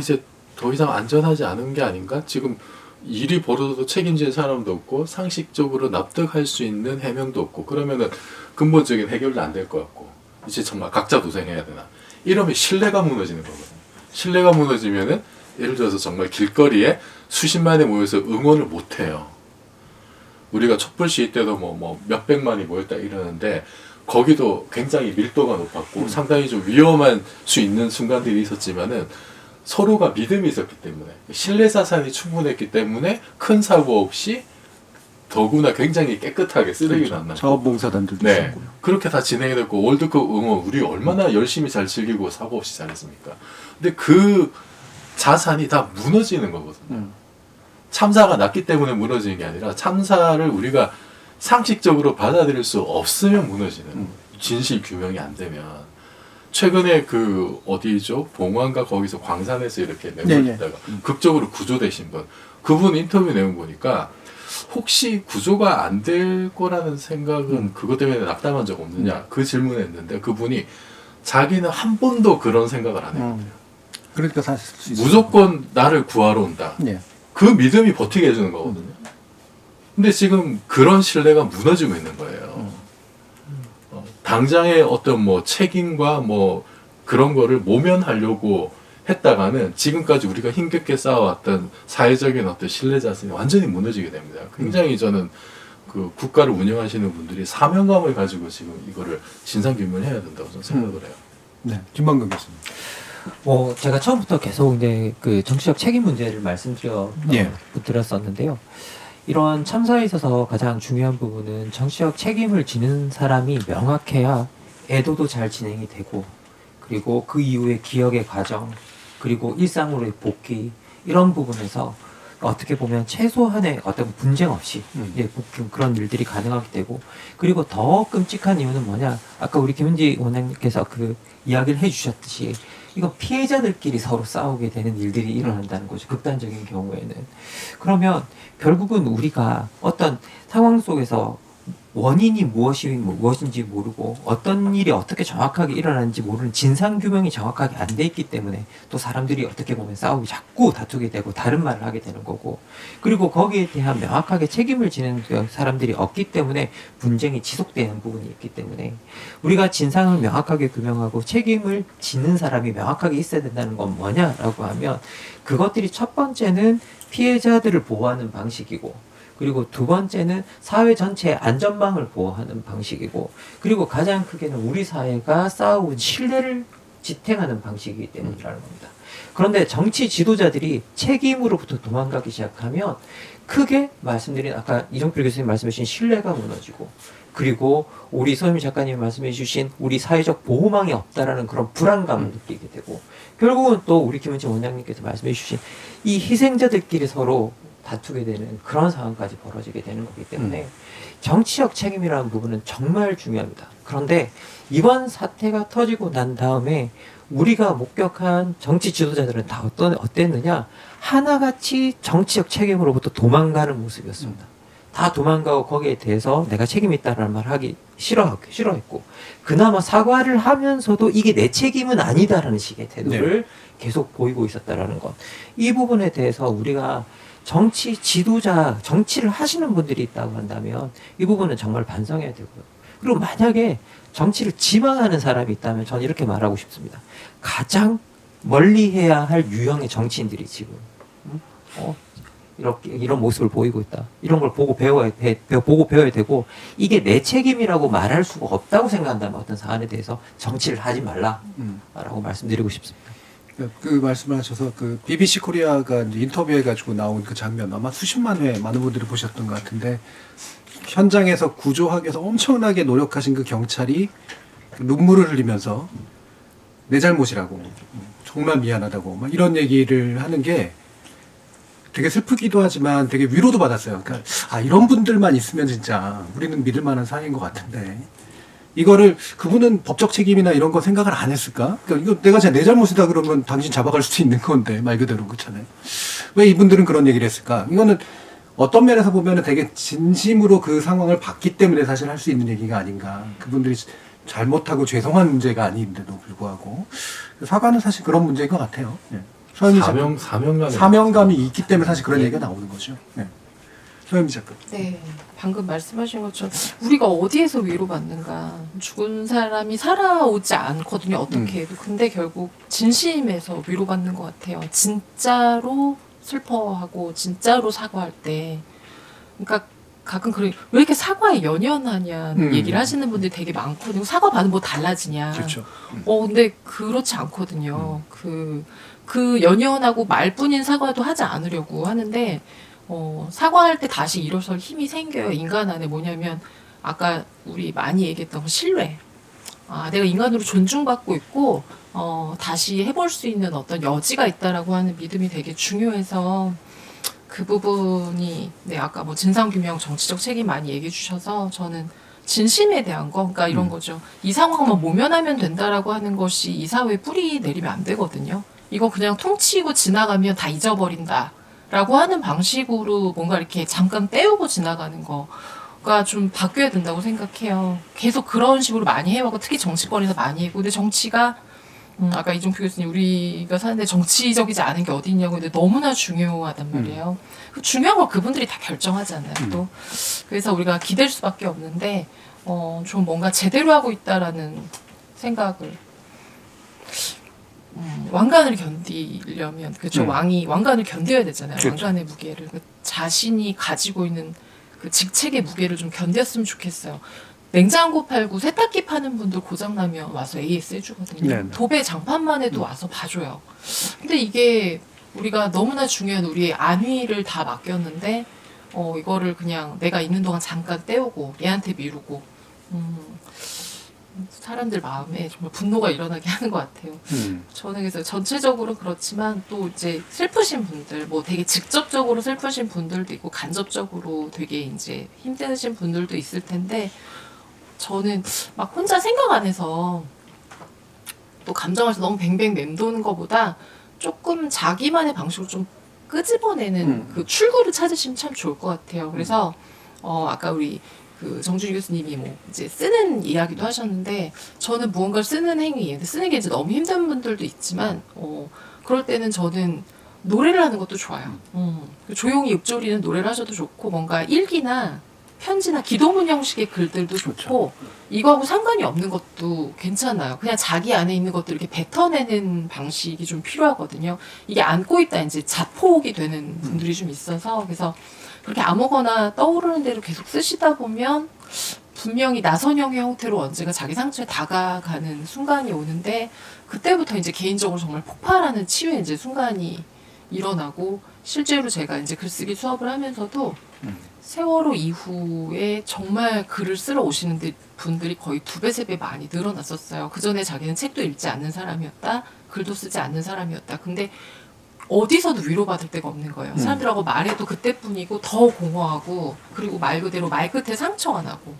S5: 이제 더 이상 안전하지 않은 게 아닌가? 지금 일이 벌어져도 책임지는 사람도 없고 상식적으로 납득할 수 있는 해명도 없고 그러면은 근본적인 해결도 안 될 것 같고 이제 정말 각자 도생해야 되나 이러면 신뢰가 무너지는 거거든요. 신뢰가 무너지면은 예를 들어서 정말 길거리에 수십만이 모여서 응원을 못 해요. 우리가 촛불 시위 때도 뭐 몇백만이 모였다 이러는데 거기도 굉장히 밀도가 높았고 상당히 좀 위험한 수 있는 순간들이 있었지만은 서로가 믿음이 있었기 때문에 신뢰 자산이 충분했기 때문에 큰 사고 없이 더구나 굉장히 깨끗하게 쓰레기도 안 나고
S2: 자원봉사단들도 있었고요.
S5: 그렇게 다 진행이 됐고 월드컵 응원 우리 얼마나 열심히 잘 즐기고 사고 없이 잘했습니까? 근데 그 자산이 다 무너지는 거거든요. 참사가 났기 때문에 무너지는 게 아니라 참사를 우리가 상식적으로 받아들일 수 없으면 무너지는 진실 규명이 안 되면 최근에 그 어디죠? 봉화인가 거기서 광산에서 이렇게 내몰리다가 극적으로 구조되신 분 그분 인터뷰 내용 보니까 혹시 구조가 안 될 거라는 생각은 그것 때문에 낙담한 적 없느냐 그 질문을 했는데 그분이 자기는 한 번도 그런 생각을 안 해요.
S2: 그러니까 사실
S5: 무조건 나를 구하러 온다.
S2: 예.
S5: 그 믿음이 버티게 해주는 거거든요. 근데 지금 그런 신뢰가 무너지고 있는 거예요. 당장의 어떤 뭐 책임과 뭐 그런 거를 모면하려고 했다가는 지금까지 우리가 힘겹게 쌓아왔던 사회적인 어떤 신뢰 자산이 완전히 무너지게 됩니다. 굉장히 저는 그 국가를 운영하시는 분들이 사명감을 가지고 지금 이거를 진상규명을 해야 된다고 저는 생각을 해요.
S2: 네, 김만근 교수님.
S7: 제가 처음부터 계속 이제 그 정치적 책임 문제를
S2: 예.
S7: 드렸었는데요. 이런 참사에 있어서 가장 중요한 부분은 정치적 책임을 지는 사람이 명확해야 애도도 잘 진행이 되고, 그리고 그 이후에 기억의 과정, 그리고 일상으로의 복귀, 이런 부분에서 어떻게 보면 최소한의 어떤 분쟁 없이 그런 일들이 가능하게 되고, 그리고 더 끔찍한 이유는 뭐냐, 아까 우리 김은지 원장님께서 그 이야기를 해주셨듯이 이건 피해자들끼리 서로 싸우게 되는 일들이 일어난다는 거죠. 극단적인 경우에는. 그러면 결국은 우리가 어떤 상황 속에서 원인이 무엇인지 모르고 어떤 일이 어떻게 정확하게 일어나는지 모르는 진상규명이 정확하게 안 돼 있기 때문에 또 사람들이 어떻게 보면 싸우고 자꾸 다투게 되고 다른 말을 하게 되는 거고, 그리고 거기에 대한 명확하게 책임을 지는 사람들이 없기 때문에 분쟁이 지속되는 부분이 있기 때문에 우리가 진상을 명확하게 규명하고 책임을 지는 사람이 명확하게 있어야 된다는 건 뭐냐라고 하면, 그것들이 첫 번째는 피해자들을 보호하는 방식이고, 그리고 두 번째는 사회 전체의 안전망을 보호하는 방식이고, 그리고 가장 크게는 우리 사회가 쌓아온 신뢰를 지탱하는 방식이기 때문이라는 겁니다. 그런데 정치 지도자들이 책임으로부터 도망가기 시작하면 크게 말씀드린 아까 이정필 교수님 말씀해 주신 신뢰가 무너지고, 그리고 우리 서유미 작가님이 말씀해 주신 우리 사회적 보호망이 없다라는 그런 불안감을 느끼게 되고, 결국은 또 우리 김은지 원장님께서 말씀해 주신 이 희생자들끼리 서로 다투게 되는 그런 상황까지 벌어지게 되는 거기 때문에 정치적 책임이라는 부분은 정말 중요합니다. 그런데 이번 사태가 터지고 난 다음에 우리가 목격한 정치 지도자들은 다 어땠느냐, 하나같이 정치적 책임으로부터 도망가는 모습이었습니다. 다 도망가고 거기에 대해서 내가 책임이 있다라는 말 하기 싫어했고, 그나마 사과를 하면서도 이게 내 책임은 아니다라는 식의 태도를 계속 보이고 있었다라는 것. 이 부분에 대해서 우리가 정치 지도자, 정치를 하시는 분들이 있다고 한다면 이 부분은 정말 반성해야 되고요. 그리고 만약에 정치를 지망하는 사람이 있다면 저는 이렇게 말하고 싶습니다. 가장 멀리 해야 할 유형의 정치인들이 지금 이런 모습을 보이고 있다. 이런 걸 보고 배워야 되고, 이게 내 책임이라고 말할 수가 없다고 생각한다면 어떤 사안에 대해서 정치를 하지 말라라고 말씀드리고 싶습니다.
S2: 그 말씀을 하셔서 그 BBC 코리아가 이제 인터뷰해가지고 나온 그 장면 아마 수십만 회 많은 분들이 보셨던 것 같은데, 현장에서 구조하기 위해서 엄청나게 노력하신 그 경찰이 눈물을 흘리면서 내 잘못이라고, 정말 미안하다고 막 이런 얘기를 하는 게 되게 슬프기도 하지만 되게 위로도 받았어요. 그러니까 이런 분들만 있으면 진짜 우리는 믿을 만한 사회인 것 같은데, 이거를 그분은 법적 책임이나 이런 거 생각을 안 했을까? 그러니까 이거 내가 내 잘못이다 그러면 당신 잡아갈 수도 있는 건데, 말 그대로 그렇잖아요. 왜 이분들은 그런 얘기를 했을까? 이거는 어떤 면에서 보면 되게 진심으로 그 상황을 봤기 때문에 사실 할 수 있는 얘기가 아닌가. 그분들이 잘못하고 죄송한 문제가 아닌데도 불구하고 사과는 사실 그런 문제인 것 같아요. 네. 사명감이 있기 때문에 사실 그런 얘기가 나오는 거죠. 네. 서유미 작가.
S4: 네, 방금 말씀하신 것처럼 우리가 어디에서 위로받는가. 죽은 사람이 살아오지 않거든요, 어떻게 해도. 근데 결국 진심에서 위로받는 것 같아요. 진짜로 슬퍼하고 진짜로 사과할 때. 그러니까 가끔 왜 이렇게 사과에 연연하냐는 얘기를 하시는 분들이 되게 많거든요. 사과 받으면 뭐 달라지냐.
S2: 그렇죠.
S4: 근데 그렇지 않거든요. 그 연연하고 말뿐인 사과도 하지 않으려고 하는데, 사과할 때 다시 일어설 힘이 생겨요. 인간 안에 뭐냐면, 아까 우리 많이 얘기했던 신뢰. 내가 인간으로 존중받고 있고, 다시 해볼 수 있는 어떤 여지가 있다라고 하는 믿음이 되게 중요해서, 그 부분이, 아까 뭐 진상규명, 정치적 책임 많이 얘기해 주셔서, 저는 진심에 대한 거, 그러니까 이런 거죠. 이 상황만 모면하면 된다라고 하는 것이 이 사회에 뿌리 내리면 안 되거든요. 이거 그냥 퉁치고 지나가면 다 잊어버린다 라고 하는 방식으로 뭔가 이렇게 잠깐 때우고 지나가는 거, 가 좀 바뀌어야 된다고 생각해요. 계속 그런 식으로 많이 해왔고 특히 정치권에서 많이 했고 근데 정치가 아까 이종표 교수님 우리가 사는데 정치적이지 않은 게 어디 있냐고 근데 너무나 중요하단 말이에요. 중요한 걸 그분들이 다 결정하잖아요. 또 그래서 우리가 기댈 수밖에 없는데 좀 뭔가 제대로 하고 있다라는 생각을 왕관을 견디려면 그렇죠. 왕관을 견뎌야 되잖아요. 그렇죠. 왕관의 무게를 그 자신이 가지고 있는 그 직책의 무게를 좀 견뎠으면 좋겠어요. 냉장고 팔고 세탁기 파는 분들 고장나면 와서 AS 해주거든요. 네네. 도배 장판만 해도 와서 봐줘요. 근데 이게 우리가 너무나 중요한 우리의 안위를 다 맡겼는데 이거를 그냥 내가 있는 동안 잠깐 떼우고 얘한테 미루고 사람들 마음에 정말 분노가 일어나게 하는 것 같아요. 저는 그래서 전체적으로 그렇지만 또 이제 슬프신 분들, 뭐 되게 직접적으로 슬프신 분들도 있고 간접적으로 되게 이제 힘드신 분들도 있을 텐데 저는 막 혼자 생각 안 해서 또 감정에서 너무 뱅뱅 맴도는 것보다 조금 자기만의 방식으로 좀 끄집어내는 그 출구를 찾으시면 참 좋을 것 같아요. 그래서 아까 우리 그 정준희 교수님이 뭐 이제 쓰는 이야기도 하셨는데 저는 무언가를 쓰는 행위, 쓰는 게 이제 너무 힘든 분들도 있지만 그럴 때는 저는 노래를 하는 것도 좋아요. 조용히 읊조리는 노래를 하셔도 좋고 뭔가 일기나 편지나 기도문 형식의 글들도 좋고 이거하고 상관이 없는 것도 괜찮아요. 그냥 자기 안에 있는 것들 이렇게 뱉어내는 방식이 좀 필요하거든요. 이게 안고 있다 이제 자폭이 되는 분들이 좀 있어서 그래서 그렇게 아무거나 떠오르는 대로 계속 쓰시다 보면 분명히 나선형의 형태로 언젠가 자기 상처에 다가가는 순간이 오는데 그때부터 이제 개인적으로 정말 폭발하는 치유의 이제 순간이 일어나고 실제로 제가 이제 글쓰기 수업을 하면서도 세월호 이후에 정말 글을 쓰러 오시는 분들이 거의 2배, 3배 많이 늘어났었어요. 그 전에 자기는 책도 읽지 않는 사람이었다. 글도 쓰지 않는 사람이었다. 근데 어디서도 위로받을 데가 없는 거예요. 사람들하고 말해도 그때뿐이고 더 공허하고 그리고 말 그대로 말 끝에 상처가 나고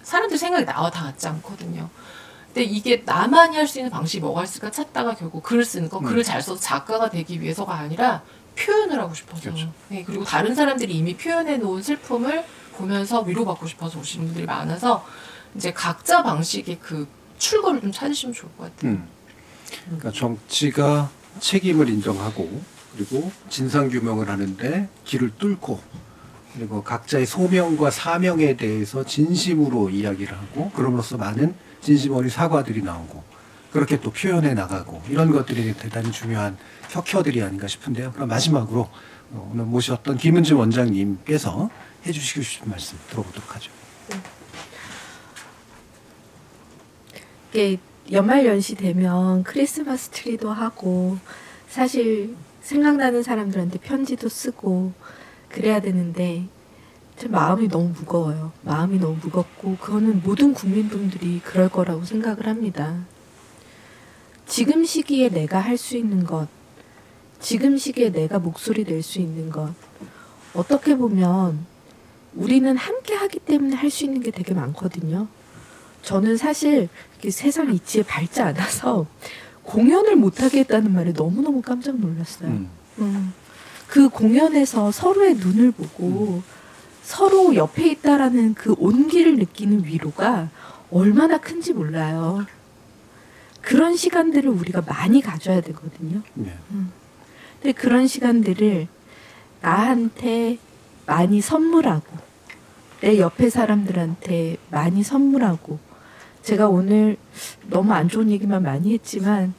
S4: 사람들 생각이 나와 닿지 않거든요. 근데 이게 나만이 할 수 있는 방식이 뭐가 있을까 찾다가 결국 글을 쓰는 거, 글을 잘 써서 작가가 되기 위해서가 아니라 표현을 하고 싶어서 그렇죠. 네, 그리고 다른 사람들이 이미 표현해 놓은 슬픔을 보면서 위로받고 싶어서 오시는 분들이 많아서 이제 각자 방식의 그 출구를 좀 찾으시면 좋을 것 같아요.
S2: 그러니까 정치가 책임을 인정하고 그리고 진상규명을 하는데 길을 뚫고 그리고 각자의 소명과 사명에 대해서 진심으로 이야기를 하고 그럼으로써 많은 진심 어린 사과들이 나오고 그렇게 또 표현해 나가고 이런 것들이 대단히 중요한 혁혀들이 아닌가 싶은데요. 그럼 마지막으로 오늘 모셨던 김은지 원장님께서 해주시고 싶은 말씀 들어보도록 하죠.
S6: 이게 연말연시 되면 크리스마스 트리도 하고 사실 생각나는 사람들한테 편지도 쓰고 그래야 되는데 제 마음이 너무 무거워요. 마음이 너무 무겁고 그거는 모든 국민분들이 그럴 거라고 생각을 합니다. 지금 시기에 내가 할 수 있는 것, 지금 시기에 내가 목소리 낼 수 있는 것 어떻게 보면 우리는 함께 하기 때문에 할 수 있는 게 되게 많거든요. 저는 사실 세상 이치에 밝지 않아서 공연을 못하게 했다는 말에 너무너무 깜짝 놀랐어요. 그 공연에서 서로의 눈을 보고 서로 옆에 있다라는 그 온기를 느끼는 위로가 얼마나 큰지 몰라요. 그런 시간들을 우리가 많이 가져야 되거든요. 근데 그런 시간들을 나한테 많이 선물하고 내 옆에 사람들한테 많이 선물하고 제가 오늘 너무 안 좋은 얘기만 많이 했지만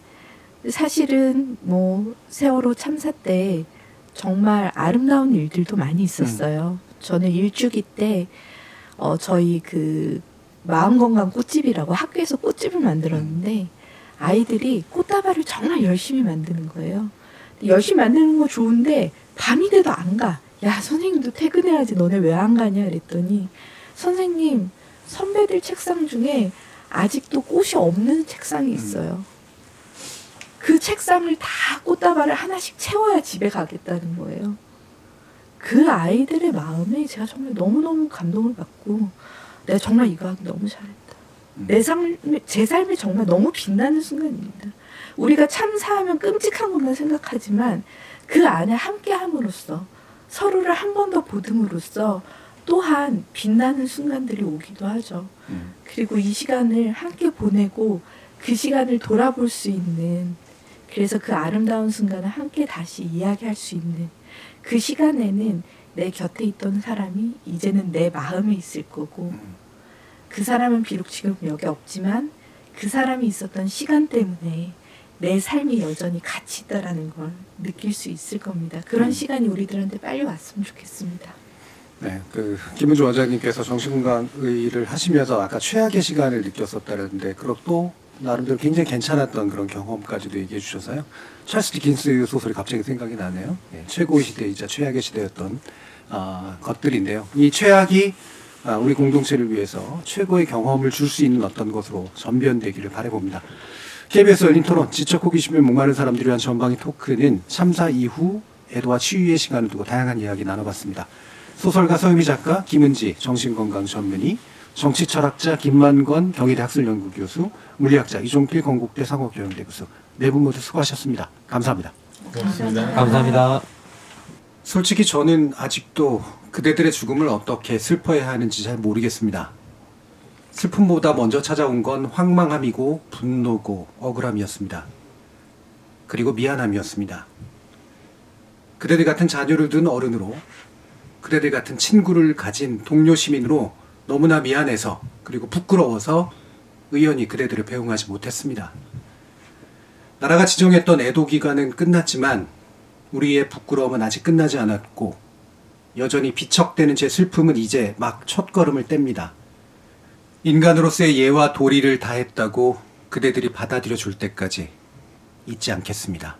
S6: 사실은 뭐 세월호 참사 때 정말 아름다운 일들도 많이 있었어요. 저는 일주기 때 저희 그 마음건강 꽃집이라고 학교에서 꽃집을 만들었는데 아이들이 꽃다발을 정말 열심히 만드는 거예요. 열심히 만드는 거 좋은데 밤이 돼도 안 가. 야 선생님도 퇴근해야지 너네 왜 안 가냐 그랬더니 선생님 선배들 책상 중에 아직도 꽃이 없는 책상이 있어요. 그 책상을 다 꽃다발을 하나씩 채워야 집에 가겠다는 거예요. 그 아이들의 마음에 제가 정말 너무너무 감동을 받고 내가 정말 이거 하기 너무 잘했다. 제 삶이 정말 너무 빛나는 순간입니다. 우리가 참사하면 끔찍한 것만 생각하지만 그 안에 함께함으로써 서로를 한 번 더 보듬으로써 또한 빛나는 순간들이 오기도 하죠. 그리고 이 시간을 함께 보내고 그 시간을 돌아볼 수 있는, 그래서 그 아름다운 순간을 함께 다시 이야기할 수 있는 그 시간에는 내 곁에 있던 사람이 이제는 내 마음에 있을 거고, 그 사람은 비록 지금 여기 없지만 그 사람이 있었던 시간 때문에 내 삶이 여전히 가치 있다라는 걸 느낄 수 있을 겁니다. 그런 시간이 우리들한테 빨리 왔으면 좋겠습니다.
S2: 네, 김은주 원장님께서 정신건강의를 하시면서 아까 최악의 시간을 느꼈었다는데, 그리고 또 나름대로 굉장히 괜찮았던 그런 경험까지도 얘기해 주셔서요. 찰스 디킨스 소설이 갑자기 생각이 나네요. 네, 최고의 시대이자 최악의 시대였던 것들인데요. 이 최악이 우리 공동체를 위해서 최고의 경험을 줄 수 있는 어떤 것으로 전변되기를 바라봅니다. KBS 열린 토론, 지적 호기심에 목마른 사람들을 위한 전방위 토크는 참사 이후 애도와 치유의 시간을 두고 다양한 이야기 나눠봤습니다. 소설가 서유미 작가, 김은지 정신건강 전문의, 정치철학자 김만권 경희대 학술연구교수, 물리학자 이종필 건국대 상호교양대 교수, 네 분 모두 수고하셨습니다. 감사합니다.
S5: 고맙습니다.
S7: 감사합니다.
S2: 솔직히 저는 아직도 그대들의 죽음을 어떻게 슬퍼해야 하는지 잘 모르겠습니다. 슬픔보다 먼저 찾아온 건 황망함이고 분노고 억울함이었습니다. 그리고 미안함이었습니다. 그대들 같은 자녀를 둔 어른으로, 그대들 같은 친구를 가진 동료 시민으로 너무나 미안해서, 그리고 부끄러워서 의연히 그대들을 배웅하지 못했습니다. 나라가 지정했던 애도 기간은 끝났지만 우리의 부끄러움은 아직 끝나지 않았고, 여전히 비척대는 제 슬픔은 이제 막 첫걸음을 뗍니다. 인간으로서의 예와 도리를 다했다고 그대들이 받아들여 줄 때까지 잊지 않겠습니다.